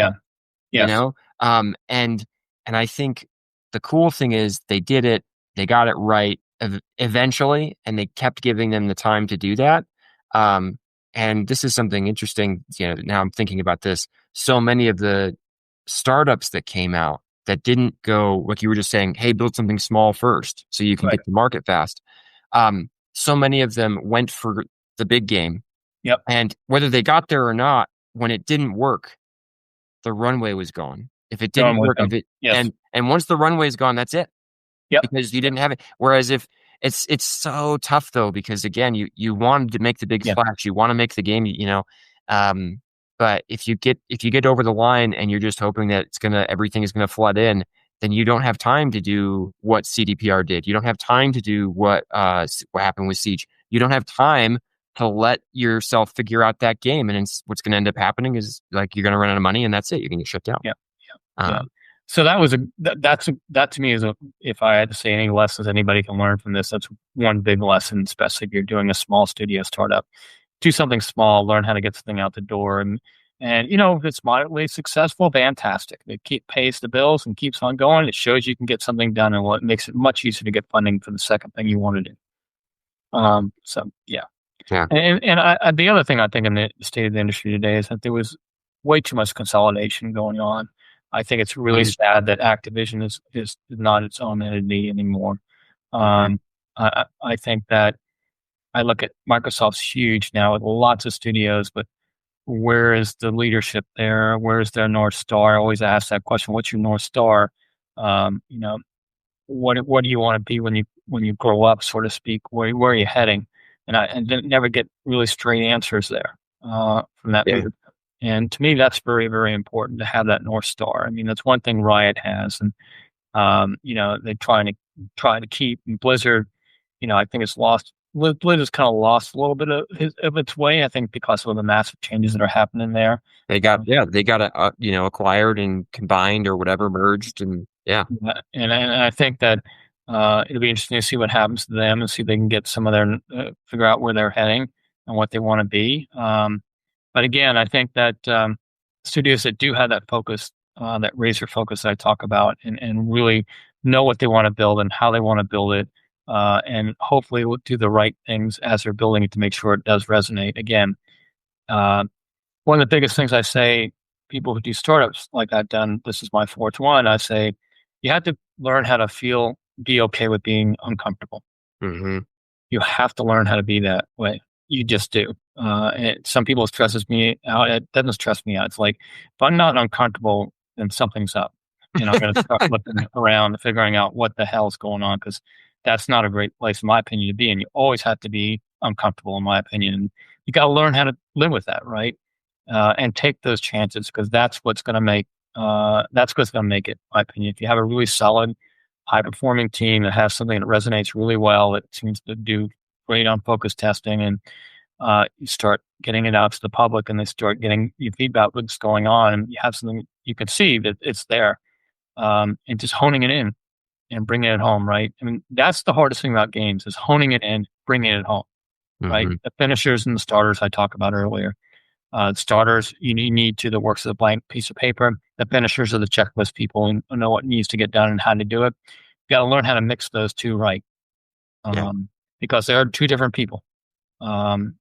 And I think the cool thing is they did it, they got it right eventually, and they kept giving them the time to do that. And this is something interesting. Now I'm thinking about this. So many of the startups that came out that didn't go, like you were just saying, hey, build something small first so you can get to market fast. So many of them went for the big game. And whether they got there or not, when it didn't work, the runway was gone. If it didn't work, and once the runway is gone, that's it. Because you didn't have it. Whereas if it's so tough though, because again, you wanted to make the big splash, you want to make the game, but if you get over the line and you're just hoping that everything is gonna flood in, then you don't have time to do what CDPR did. You don't have time to do what happened with Siege. You don't have time to let yourself figure out that game, and what's going to end up happening is like you're going to run out of money, and that's it. You're going to get shut down. So that to me is if I had to say any lessons anybody can learn from this, that's one big lesson, especially if you're doing a small studio startup. Do something small, learn how to get something out the door, and if it's moderately successful, fantastic. It pays the bills and keeps on going. It shows you can get something done, and it makes it much easier to get funding for the second thing you want to do. And the other thing I think in the state of the industry today is that there was way too much consolidation going on. I think it's really sad that Activision is not its own entity anymore. I think that I look at Microsoft's huge now with lots of studios, but where is the leadership there? Where is their North Star? I always ask that question. What's your North Star? What do you want to be when you grow up, so to speak? Where are you heading? And I never get really straight answers there from that leadership. And to me, that's very, very important to have that North Star. I mean, that's one thing Riot has, and they're trying to keep. And Blizzard, I think it's lost. Blizzard's kind of lost a little bit of its way. I think because of the massive changes that are happening there. They got acquired and combined or whatever, merged, and And I think that it'll be interesting to see what happens to them and see if they can get some of their figure out where they're heading and what they want to be. But again, I think that studios that do have that focus, that razor focus that I talk about, and really know what they want to build and how they want to build it, and hopefully will do the right things as they're building it to make sure it does resonate. Again, one of the biggest things I say, people who do startups like I've done, this is my fourth one, I say, you have to learn how to be okay with being uncomfortable. Mm-hmm. You have to learn how to be that way. You just do. Some people stresses me out. It doesn't stress me out. It's like, if I'm not uncomfortable, then something's up. I'm going to start looking around and figuring out what the hell's going on, because that's not a great place, in my opinion, to be. And you always have to be uncomfortable, in my opinion. And you got to learn how to live with that, right? And take those chances, because that's what's going to make it, in my opinion. If you have a really solid, high performing team that has something that resonates really well, that seems to do great on focus testing, and you start getting it out to the public, and they start getting you feedback what's going on, and you have something you can see that it's there, and just honing it in and bringing it home, right? I mean, that's the hardest thing about games, is honing it in, bringing it home, right? Mm-hmm. The finishers and the starters I talked about earlier. Starters, you need to that works as a blank piece of paper. The finishers are the checklist people and know what needs to get done and how to do it. You got to learn how to mix those two right, because they are two different people. And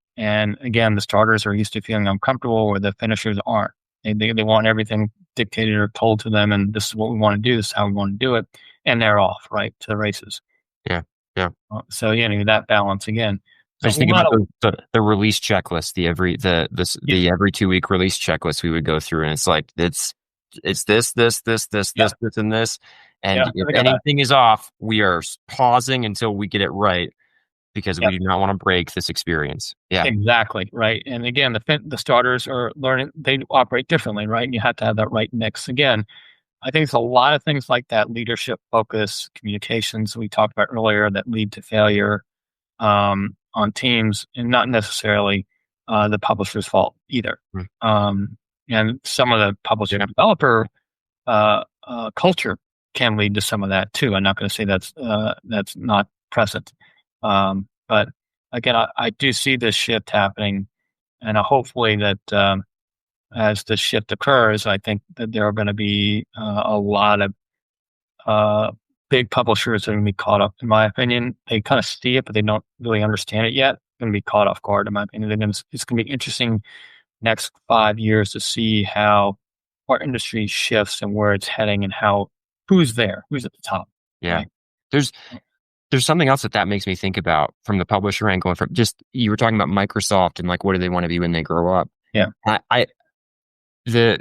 again, the starters are used to feeling uncomfortable, where the finishers aren't. They want everything dictated or told to them, and this is what we want to do. This is how we want to do it, and they're off right to the races. Yeah, yeah. So that balance again. I just think about the release checklist, the every 2-week release checklist we would go through, and it's like it's this, and this, and if anything is off, we are pausing until we get it right, because we do not want to break this experience. Yeah, exactly right. And again, the starters are learning; they operate differently, right? And you have to have that right mix. Again, I think it's a lot of things like that: leadership, focus, communications we talked about earlier that lead to failure on teams, and not necessarily the publisher's fault either. And some of the publisher developer culture can lead to some of that too. I'm not going to say that's not present, but again, I do see this shift happening, and hopefully that as the shift occurs, I think that there are going to be a lot of big publishers are going to be caught up, in my opinion. They kind of see it, but they don't really understand it yet. They're going to be caught off guard, in my opinion. It's going to be interesting next 5 years to see how our industry shifts and where it's heading, and who's at the top. Yeah. Right? There's something else that makes me think about from the publisher angle, and from just, you were talking about Microsoft and like, what do they want to be when they grow up? Yeah. The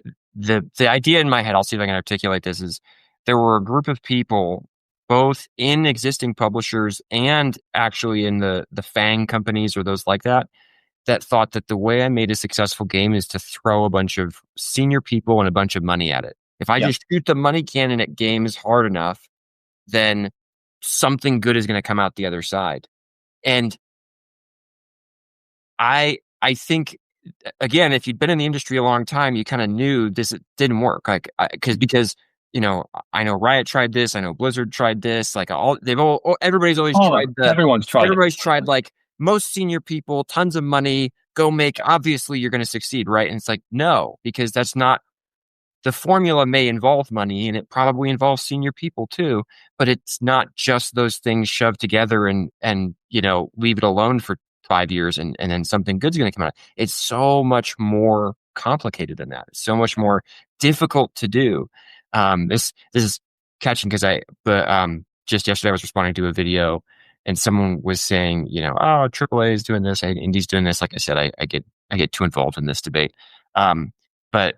idea in my head, I'll see if I can articulate this, is there were a group of people, both in existing publishers and actually in the FANG companies or those like that thought that the way I made a successful game is to throw a bunch of senior people and a bunch of money at it. If I just shoot the money cannon at games hard enough, then something good is going to come out the other side. And I think, again, if you'd been in the industry a long time, you kind of knew this didn't work. Like, because I know Riot tried this. I know Blizzard tried this. Like everybody's always tried. Everyone's tried. Like, most senior people, tons of money, go make. Obviously, you're going to succeed, right? And it's like, no, because that's not. The formula may involve money, and it probably involves senior people too. But it's not just those things shoved together and leave it alone for 5 years and then something good's going to come out. It's so much more complicated than that. It's so much more difficult to do. This is catching because just yesterday I was responding to a video and someone was saying, AAA is doing this, Indie's doing this. Like I said, I get too involved in this debate. But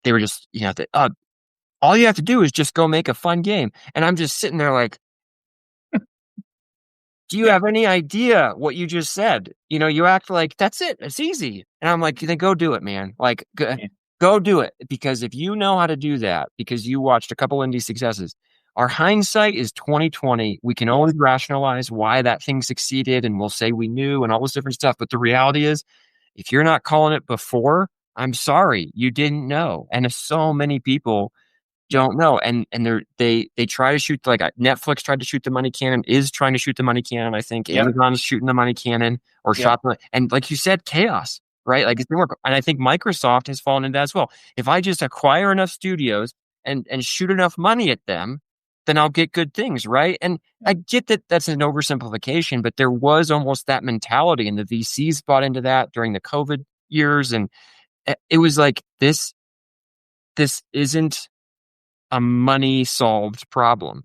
they were just, all you have to do is just go make a fun game. And I'm just sitting there like, do you have any idea what you just said? You act like that's it. It's easy. And I'm like, then go do it, man. Like, go do it. Because if you know how to do that, because you watched a couple indie successes, our hindsight is 2020. We can always rationalize why that thing succeeded, and we'll say we knew and all this different stuff. But the reality is, if you're not calling it before, I'm sorry, you didn't know. And if so many people don't know, and they try to shoot, like Netflix tried to shoot the money cannon, is trying to shoot the money cannon. I think Amazon's shooting the money cannon, or shot the, and like you said, chaos, right? Like, it didn't work. And I think Microsoft has fallen into that as well. If I just acquire enough studios and shoot enough money at them, then I'll get good things, right? And I get that that's an oversimplification, but there was almost that mentality, and the VCs bought into that during the COVID years, and it was like, this isn't a money solved problem.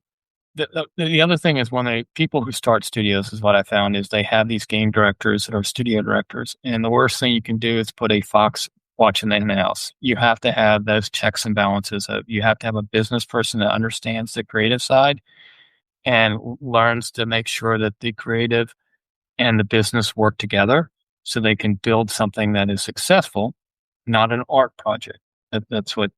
The other thing is, when people who start studios, is what I found, is they have these game directors that are studio directors, and the worst thing you can do is put a fox watching the in-house. You have to have those checks and balances. You have to have a business person that understands the creative side and learns to make sure that the creative and the business work together so they can build something that is successful, not an art project. That's what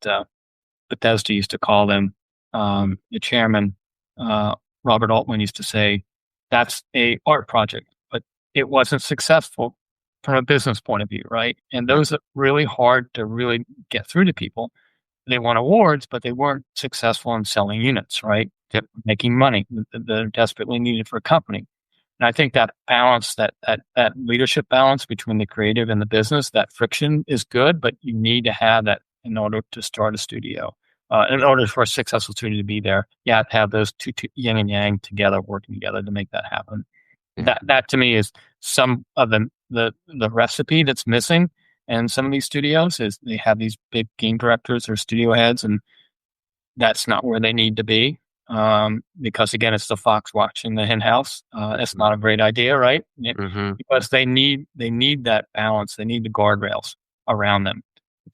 Bethesda used to call them. The chairman, Robert Altman, used to say, that's a art project, but it wasn't successful from a business point of view, right? And those are really hard to really get through to people. They won awards, but they weren't successful in selling units, right? Yep. Making money that they're desperately needed for a company. And I think that balance, that leadership balance between the creative and the business, that friction is good, but you need to have that in order to start a studio. In order for a successful studio to be there, you have to have those two yin and yang together, working together to make that happen. Yeah. That to me is some of the recipe that's missing. And some of these studios is they have these big game directors or studio heads, and that's not where they need to be. Because again, it's the fox watching the hen house. That's not a great idea, right? Because they need that balance. They need the guardrails around them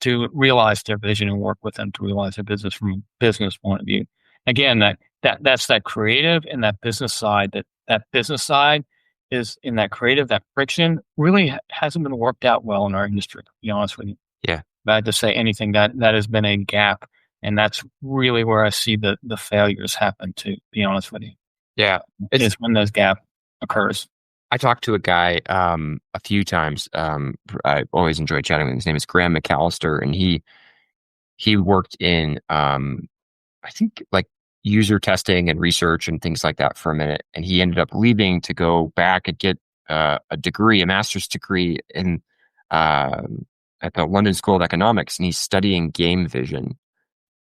to realize their vision and work with them to realize their business from a business point of view. Again, that's that creative and that business side. That business side is in that creative, that friction really hasn't been worked out well in our industry, to be honest with you. Yeah. If I had to say anything, that has been a gap. And that's really where I see the failures happen, to be honest with you. Yeah. It's when those gap occurs. I talked to a guy a few times. I always enjoy chatting with him. His name is Graham McAllister, and he worked in I think like user testing and research and things like that for a minute. And he ended up leaving to go back and get a degree, a master's degree in at the London School of Economics, and he's studying game vision.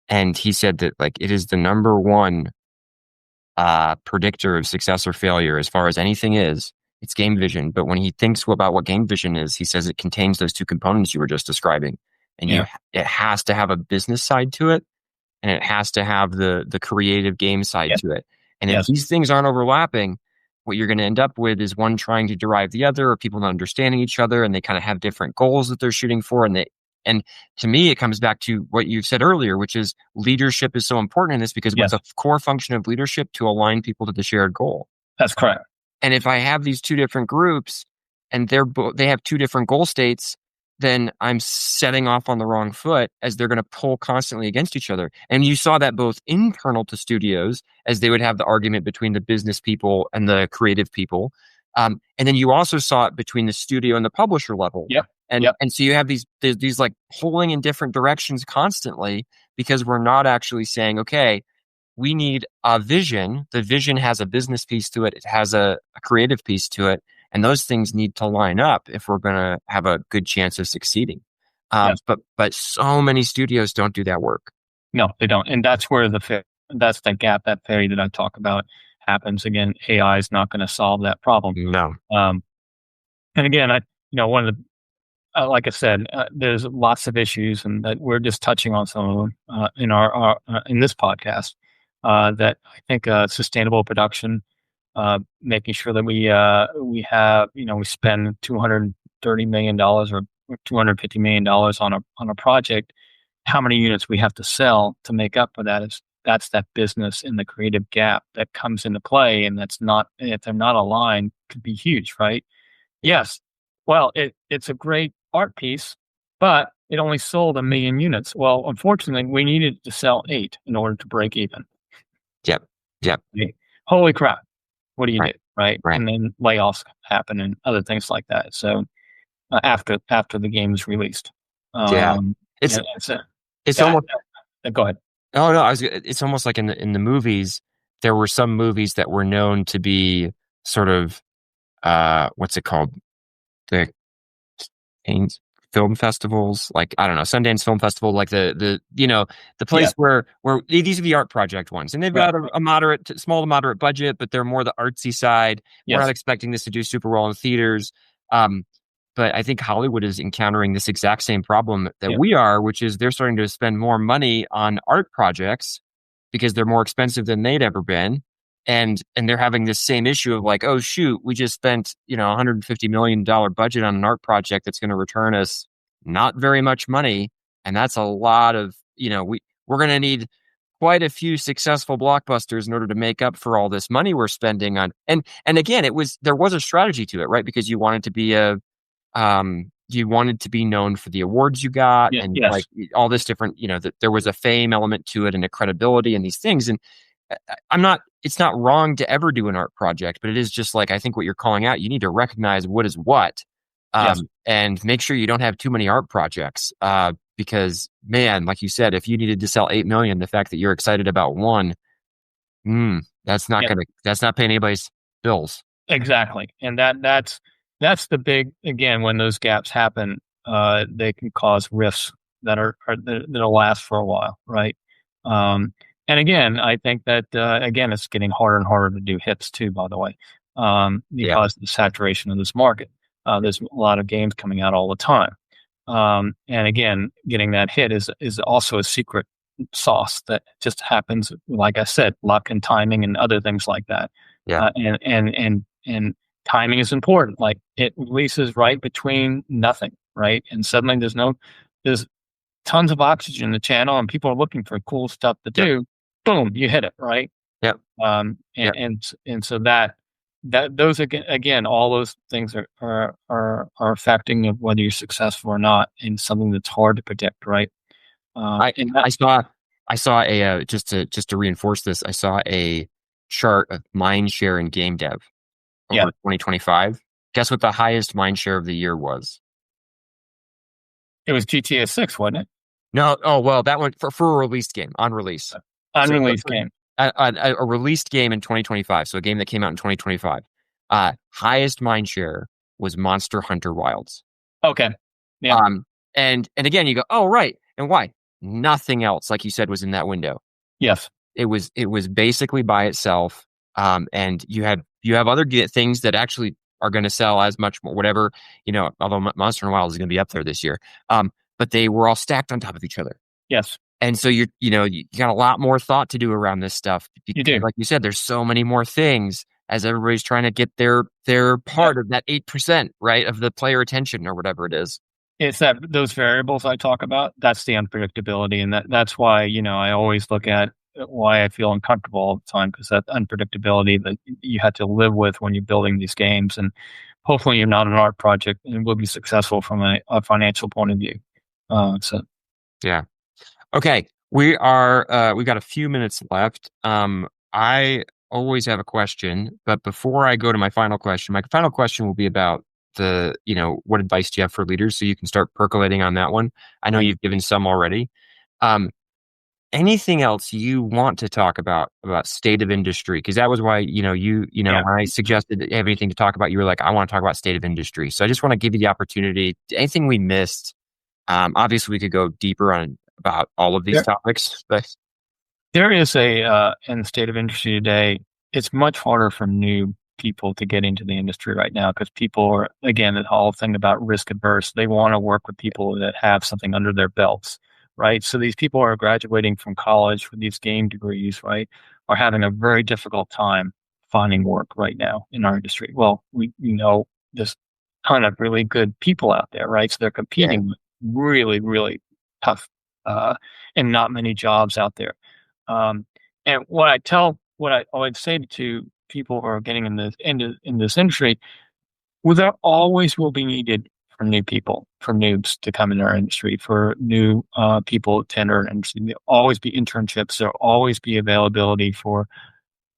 And he said that like it is the number one predictor of success or failure as far as anything is. It's game vision. But when he thinks about what game vision is, he says it contains those two components you were just describing. And it has to have a business side to it, and it has to have the creative game side to it. And if these things aren't overlapping, what you're going to end up with is one trying to derive the other, or people not understanding each other, and they kind of have different goals that they're shooting for. And to me, it comes back to what you said earlier, which is leadership is so important in this, because what's a core function of leadership? To align people to the shared goal. That's correct. And if I have these two different groups and they have two different goal states, then I'm setting off on the wrong foot, as they're going to pull constantly against each other. And you saw that both internal to studios, as they would have the argument between the business people and the creative people. And then you also saw it between the studio and the publisher level. And so you have these like pulling in different directions constantly, because we're not actually saying, okay, we need a vision. The vision has a business piece to it. It has a creative piece to it. And those things need to line up if we're going to have a good chance of succeeding. But so many studios don't do that work. No, they don't. And that's where that's the gap, that failure that I talk about happens. Again, AI is not going to solve that problem. No. And again, one of the, like I said, there's lots of issues, and that we're just touching on some of them in our in this podcast. That I think sustainable production, making sure that we have, we spend $230 million or $250 million on a project. How many units we have to sell to make up for that that's that business and the creative gap that comes into play, and that's not, if they're not aligned, could be huge, right? Yes. Well, it's a great art piece, but it only sold 1 million units. Well, unfortunately, we needed to sell 8 in order to break even. Yep. Holy crap. What do you do? Right. And then layoffs happen and other things like that. So after the game is released. It's almost. Go ahead. Oh no, it's almost like in the movies. There were some movies that were known to be sort of what's it called? The film festivals, like, I don't know, Sundance Film Festival, like the place where these are the art project ones, and they've got a small to moderate budget, but they're more the artsy side. We're not expecting this to do super well in theaters. But I think Hollywood is encountering this exact same problem that we are, which is they're starting to spend more money on art projects because they're more expensive than they'd ever been. And they're having this same issue of like, oh shoot, we just spent $150 million budget on an art project that's going to return us not very much money. And that's a lot of, we're going to need quite a few successful blockbusters in order to make up for all this money we're spending on. And again, there was a strategy to it, right? Because you wanted to be you wanted to be known for the awards you got, Yeah, and like yes. all this different, that there was a fame element to it and a credibility and these things. And it's not wrong to ever do an art project, but it is just like, I think what you're calling out, you need to recognize what is what, Yes. and make sure you don't have too many art projects. Because man, like you said, if you needed to sell 8 million, the fact that you're excited about one, that's not Yeah. paying anybody's bills. Exactly. And that's the big, again, when those gaps happen, they can cause rifts that'll last for a while, right? And again, I think that again, it's getting harder and harder to do hits too, by the way, Yeah. because of the saturation of this market. There's a lot of games coming out all the time. And again, getting that hit is also a secret sauce that just happens, like I said, luck and timing and other things like that. Yeah. And timing is important. Like, it releases right between nothing, right? And suddenly there's tons of oxygen in the channel, and people are looking for cool stuff to Yep. do. Boom, you hit it, right? Yep. Yep. And so that those again, all those things are affecting of whether you're successful or not in something that's hard to predict, right? I saw a just to reinforce this, I saw a chart of mind share in game dev over 2025. Guess what the highest mind share of the year was? It was GTA 6, wasn't it? No, oh well, that one for a released game, on release. Unreleased game. A released game in 2025, so a game that came out in 2025. Highest mind share was Monster Hunter Wilds. Okay. Yeah. And again, you go, oh right, and why? Nothing else, like you said, was in that window. Yes. It was basically by itself. And you have other things that actually are going to sell as much more, whatever, although Monster Hunter Wilds is going to be up there this year. But they were all stacked on top of each other. Yes. And so you got a lot more thought to do around this stuff. You do. Like you said, there's so many more things as everybody's trying to get their part of that 8%, right, of the player attention or whatever it is. It's those variables I talk about. That's the unpredictability, and that's why I always look at why I feel uncomfortable all the time, because that unpredictability that you have to live with when you're building these games, and hopefully you're not an art project and will be successful from a financial point of view. Yeah. Okay, we've got a few minutes left. I always have a question, but before I go to my final question will be about what advice do you have for leaders, so you can start percolating on that one. I know you've given some already. Anything else you want to talk about state of industry? Because that was why, when I suggested that you have anything to talk about, you were like, I want to talk about state of industry. So I just want to give you the opportunity. Anything we missed? Obviously we could go deeper on about all of these topics, but there is in the state of industry today, it's much harder for new people to get into the industry right now, because people are, again, the whole thing about risk averse. They want to work with people that have something under their belts, right? So these people are graduating from college with these game degrees, right, are having a very difficult time finding work right now in our industry. Well, we there's ton of really good people out there, right? So they're competing with really, really tough and not many jobs out there. And what I always say to people who are getting in this industry, there always will be needed for new people, for noobs to come into our industry, for new people to enter our industry. There'll always be internships. There'll always be availability for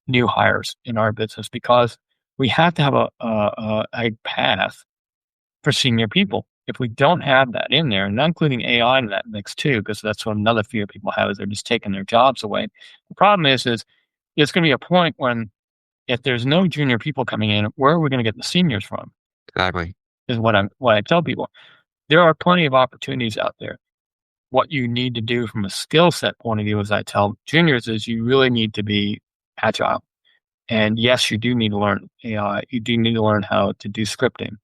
new hires in our business, because we have to have a path for senior people. If we don't have that in there, and not including AI in that mix too, because that's what another fear people have, is they're just taking their jobs away. The problem is there's going to be a point when, if there's no junior people coming in, where are we going to get the seniors from? Exactly. Is what I tell people. There are plenty of opportunities out there. What you need to do from a skill set point of view, as I tell juniors, is you really need to be agile. And yes, you do need to learn AI. You do need to learn how to do scripting.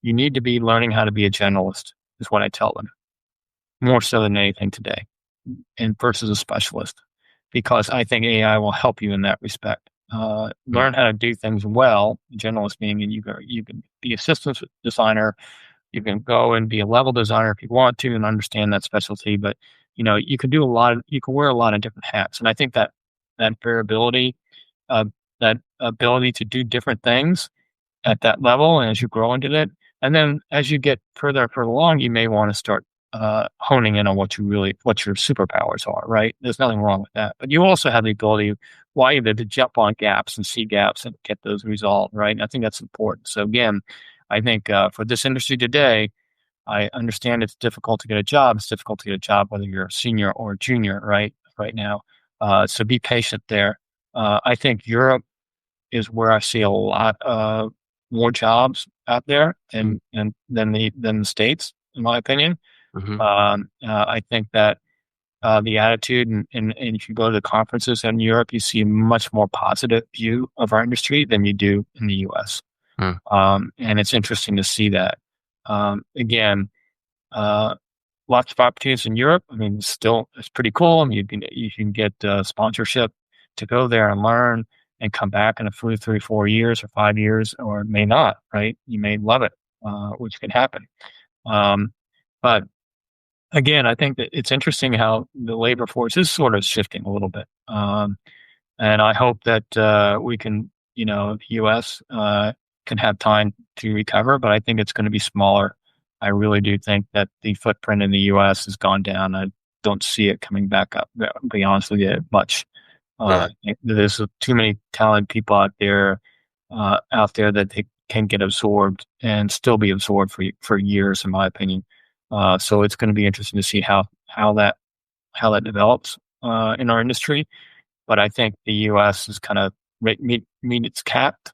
You need to be learning how to be a generalist, is what I tell them, more so than anything today, and versus a specialist, because I think AI will help you in that respect. Learn how to do things well. Generalist being, and you can be assistant designer, You can go and be a level designer if you want to and understand that specialty, but you can you can wear a lot of different hats. And I think that variability, uh, that ability to do different things at that level, and as you grow into it, and then as you get further along, you may want to start honing in on what your superpowers are. Right? There's nothing wrong with that, but you also have the ability, while you're there, to jump on gaps and see gaps and get those resolved. Right? And I think that's important. So again, I think for this industry today, I understand it's difficult to get a job. It's difficult to get a job whether you're a senior or a junior. Right now, so be patient there. I think Europe is where I see a lot more jobs out there and than the States, in my opinion. Mm-hmm. I think that the attitude and if you go to the conferences in Europe, you see a much more positive view of our industry than you do in the US. And it's interesting to see that. Again, lots of opportunities in Europe. I mean, still, it's pretty cool. I mean, you can get sponsorship to go there and learn and come back in a 3, 4 years or 5 years, or it may not, right? You may love it, which can happen. But again, I think that it's interesting how the labor force is sort of shifting a little bit. And I hope that we can, the U.S. Can have time to recover, but I think it's going to be smaller. I really do think that the footprint in the U.S. has gone down. I don't see it coming back up, to be honest with you, much. Yeah. There's too many talented people out there that they can get absorbed and still be absorbed for years, in my opinion. So it's going to be interesting to see how that develops in our industry. But I think the U.S. is kind of meet its cap,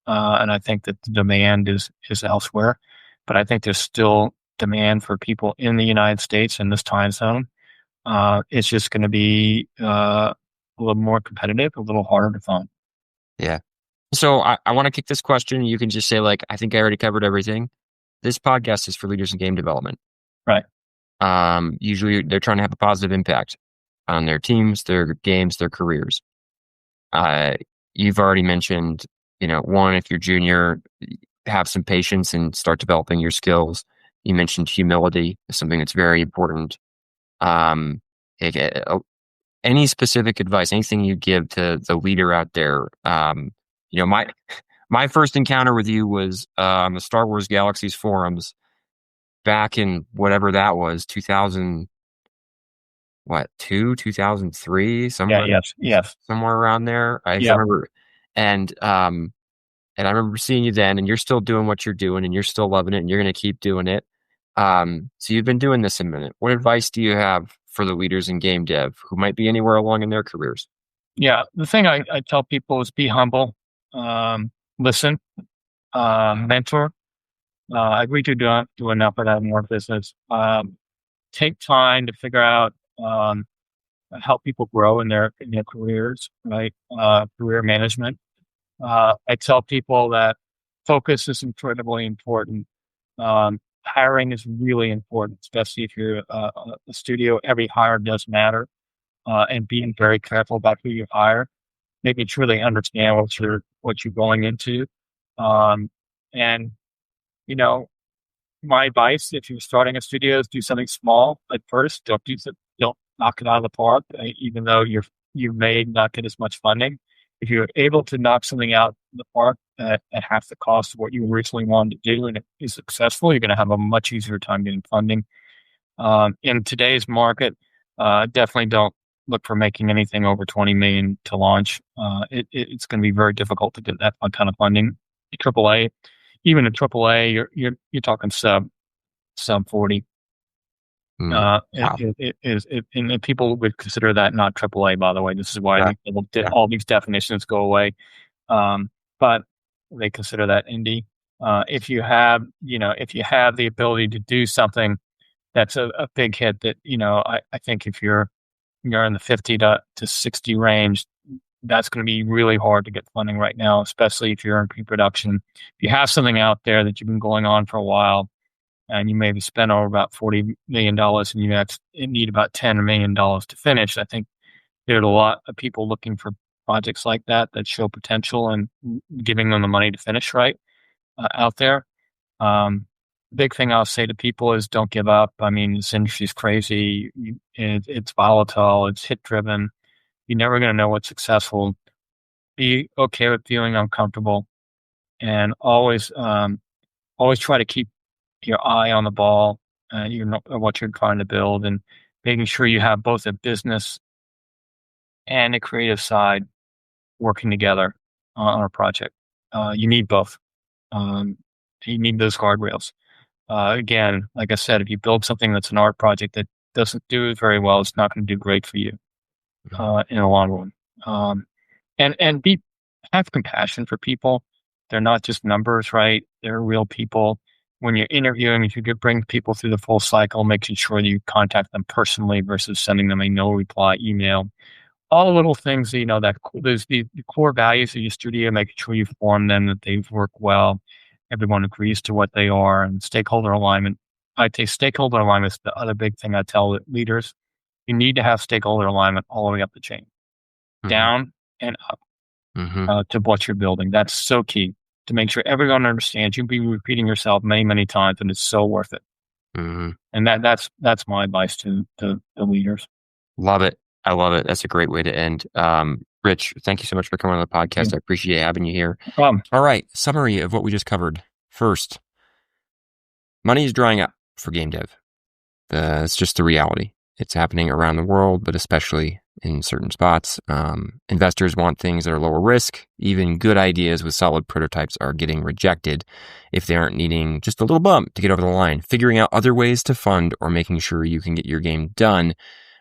and I think that the demand is elsewhere. But I think there's still demand for people in the United States in this time zone. It's just going to be a little more competitive, a little harder to find. Yeah. So I want to kick this question. You can just say, like, I think I already covered everything. This podcast is for leaders in game development. Right. Usually they're trying to have a positive impact on their teams, their games, their careers. You've already mentioned, one, if you're junior, have some patience and start developing your skills. You mentioned humility is something that's very important. Any specific advice, anything you give to the leader out there? My first encounter with you was on the Star Wars Galaxies forums back in whatever that was, 2003, somewhere. Yeah. Yes. Somewhere around there. I Yeah. remember, and I remember seeing you then, and you're still doing what you're doing, and you're still loving it, and you're going to keep doing it. So you've been doing this a minute. What advice do you have for the leaders in game dev who might be anywhere along in their careers? Yeah. The thing I tell people is be humble, listen, mentor. I agree to do enough of that in our business. Take time to figure out, help people grow in their careers, right? Career management. I tell people that focus is incredibly important. Hiring is really important, especially if you're a studio. Every hire does matter, and being very careful about who you hire, making sure they understand what you're going into. And my advice, if you're starting a studio, is do something small at first. Don't knock it out of the park, even though you may not get as much funding. If you're able to knock something out in the park at half the cost of what you originally wanted to do, and it is successful, you're going to have a much easier time getting funding. In today's market, definitely don't look for making anything over 20 million to launch. It's going to be very difficult to get that kind of funding. AAA, even at AAA, you're talking sub 40. Wow. And people would consider that not AAA, by the way. This is why I think all these definitions go away. But they consider that indie. If you have the ability to do something that's a big hit, that I think if you're in the 50 to 60 range, that's going to be really hard to get funding right now, especially if you're in pre-production. If you have something out there that you've been going on for a while, and you maybe spend over about $40 million, and you need about $10 million to finish, I think there's a lot of people looking for projects like that show potential and giving them the money to finish right out there. big thing I'll say to people is don't give up. I mean, this industry's crazy. It's volatile. It's hit driven. You're never going to know what's successful. Be okay with feeling uncomfortable, and always try to keep your eye on the ball. You know what you're trying to build, and making sure you have both a business and a creative side working together on a project. You need both. You need those guardrails. Again, like I said, if you build something that's an art project that doesn't do very well, it's not going to do great for you in the long run. And have compassion for people. They're not just numbers, right? They're real people. When you're interviewing, if you could bring people through the full cycle, making sure that you contact them personally versus sending them a no reply email. All the little things, that there's the core values of your studio, making sure you form them, that they work well. Everyone agrees to what they are, and stakeholder alignment. I'd say stakeholder alignment is the other big thing I tell leaders. You need to have stakeholder alignment all the way up the chain, down and up to what you're building. That's so key to make sure everyone understands. You'll be repeating yourself many, many times, and it's so worth it. And that's my advice to the leaders. Love it. I love it. That's a great way to end. Rich, thank you so much for coming on the podcast. I appreciate having you here. All right. Summary of what we just covered. First, money is drying up for game dev. It's just the reality. It's happening around the world, but especially in certain spots. Investors want things that are lower risk. Even good ideas with solid prototypes are getting rejected if they aren't needing just a little bump to get over the line. Figuring out other ways to fund or making sure you can get your game done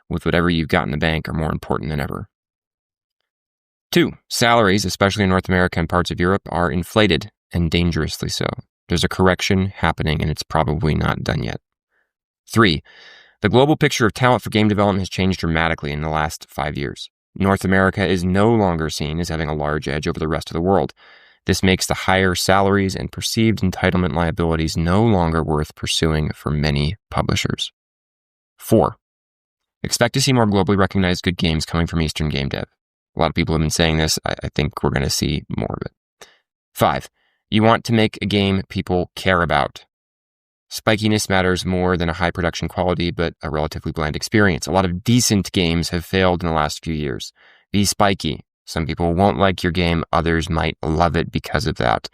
with whatever you've got in the bank are more important than ever. 2, salaries, especially in North America and parts of Europe, are inflated and dangerously so. There's a correction happening and it's probably not done yet. 3, the global picture of talent for game development has changed dramatically in the last 5 years. North America is no longer seen as having a large edge over the rest of the world. This makes the higher salaries and perceived entitlement liabilities no longer worth pursuing for many publishers. 4, expect to see more globally recognized good games coming from Eastern game dev. A lot of people have been saying this. I think we're going to see more of it. 5, you want to make a game people care about. Spikiness matters more than a high production quality, but a relatively bland experience. A lot of decent games have failed in the last few years. Be spiky. Some people won't like your game. Others might love it because of that.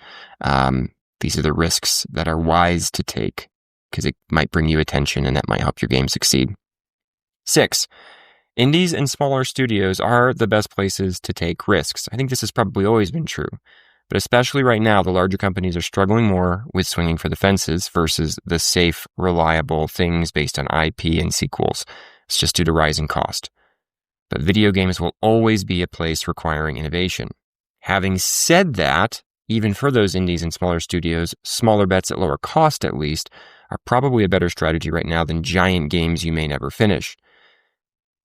These are the risks that are wise to take because it might bring you attention and that might help your game succeed. 6, indies and smaller studios are the best places to take risks. I think this has probably always been true, but especially right now, the larger companies are struggling more with swinging for the fences versus the safe, reliable things based on IP and sequels. It's just due to rising cost. But video games will always be a place requiring innovation. Having said that, even for those indies and smaller studios, smaller bets at lower cost at least are probably a better strategy right now than giant games you may never finish.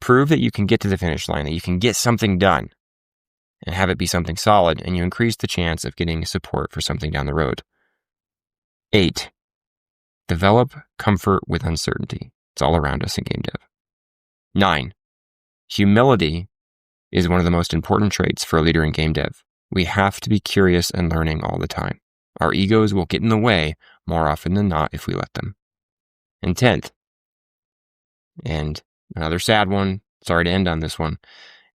Prove that you can get to the finish line, that you can get something done and have it be something solid, and you increase the chance of getting support for something down the road. 8, develop comfort with uncertainty. It's all around us in game dev. 9, humility is one of the most important traits for a leader in game dev. We have to be curious and learning all the time. Our egos will get in the way more often than not if we let them. And 10th, and another sad one, sorry to end on this one,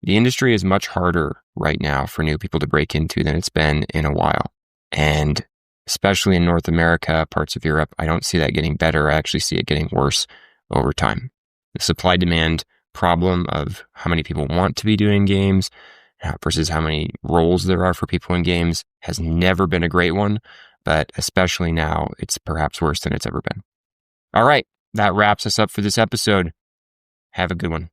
the industry is much harder right now for new people to break into than it's been in a while. And especially in North America, parts of Europe, I don't see that getting better. I actually see it getting worse over time. The supply-demand problem of how many people want to be doing games versus how many roles there are for people in games has never been a great one, but especially now, it's perhaps worse than it's ever been. All right, that wraps us up for this episode. Have a good one.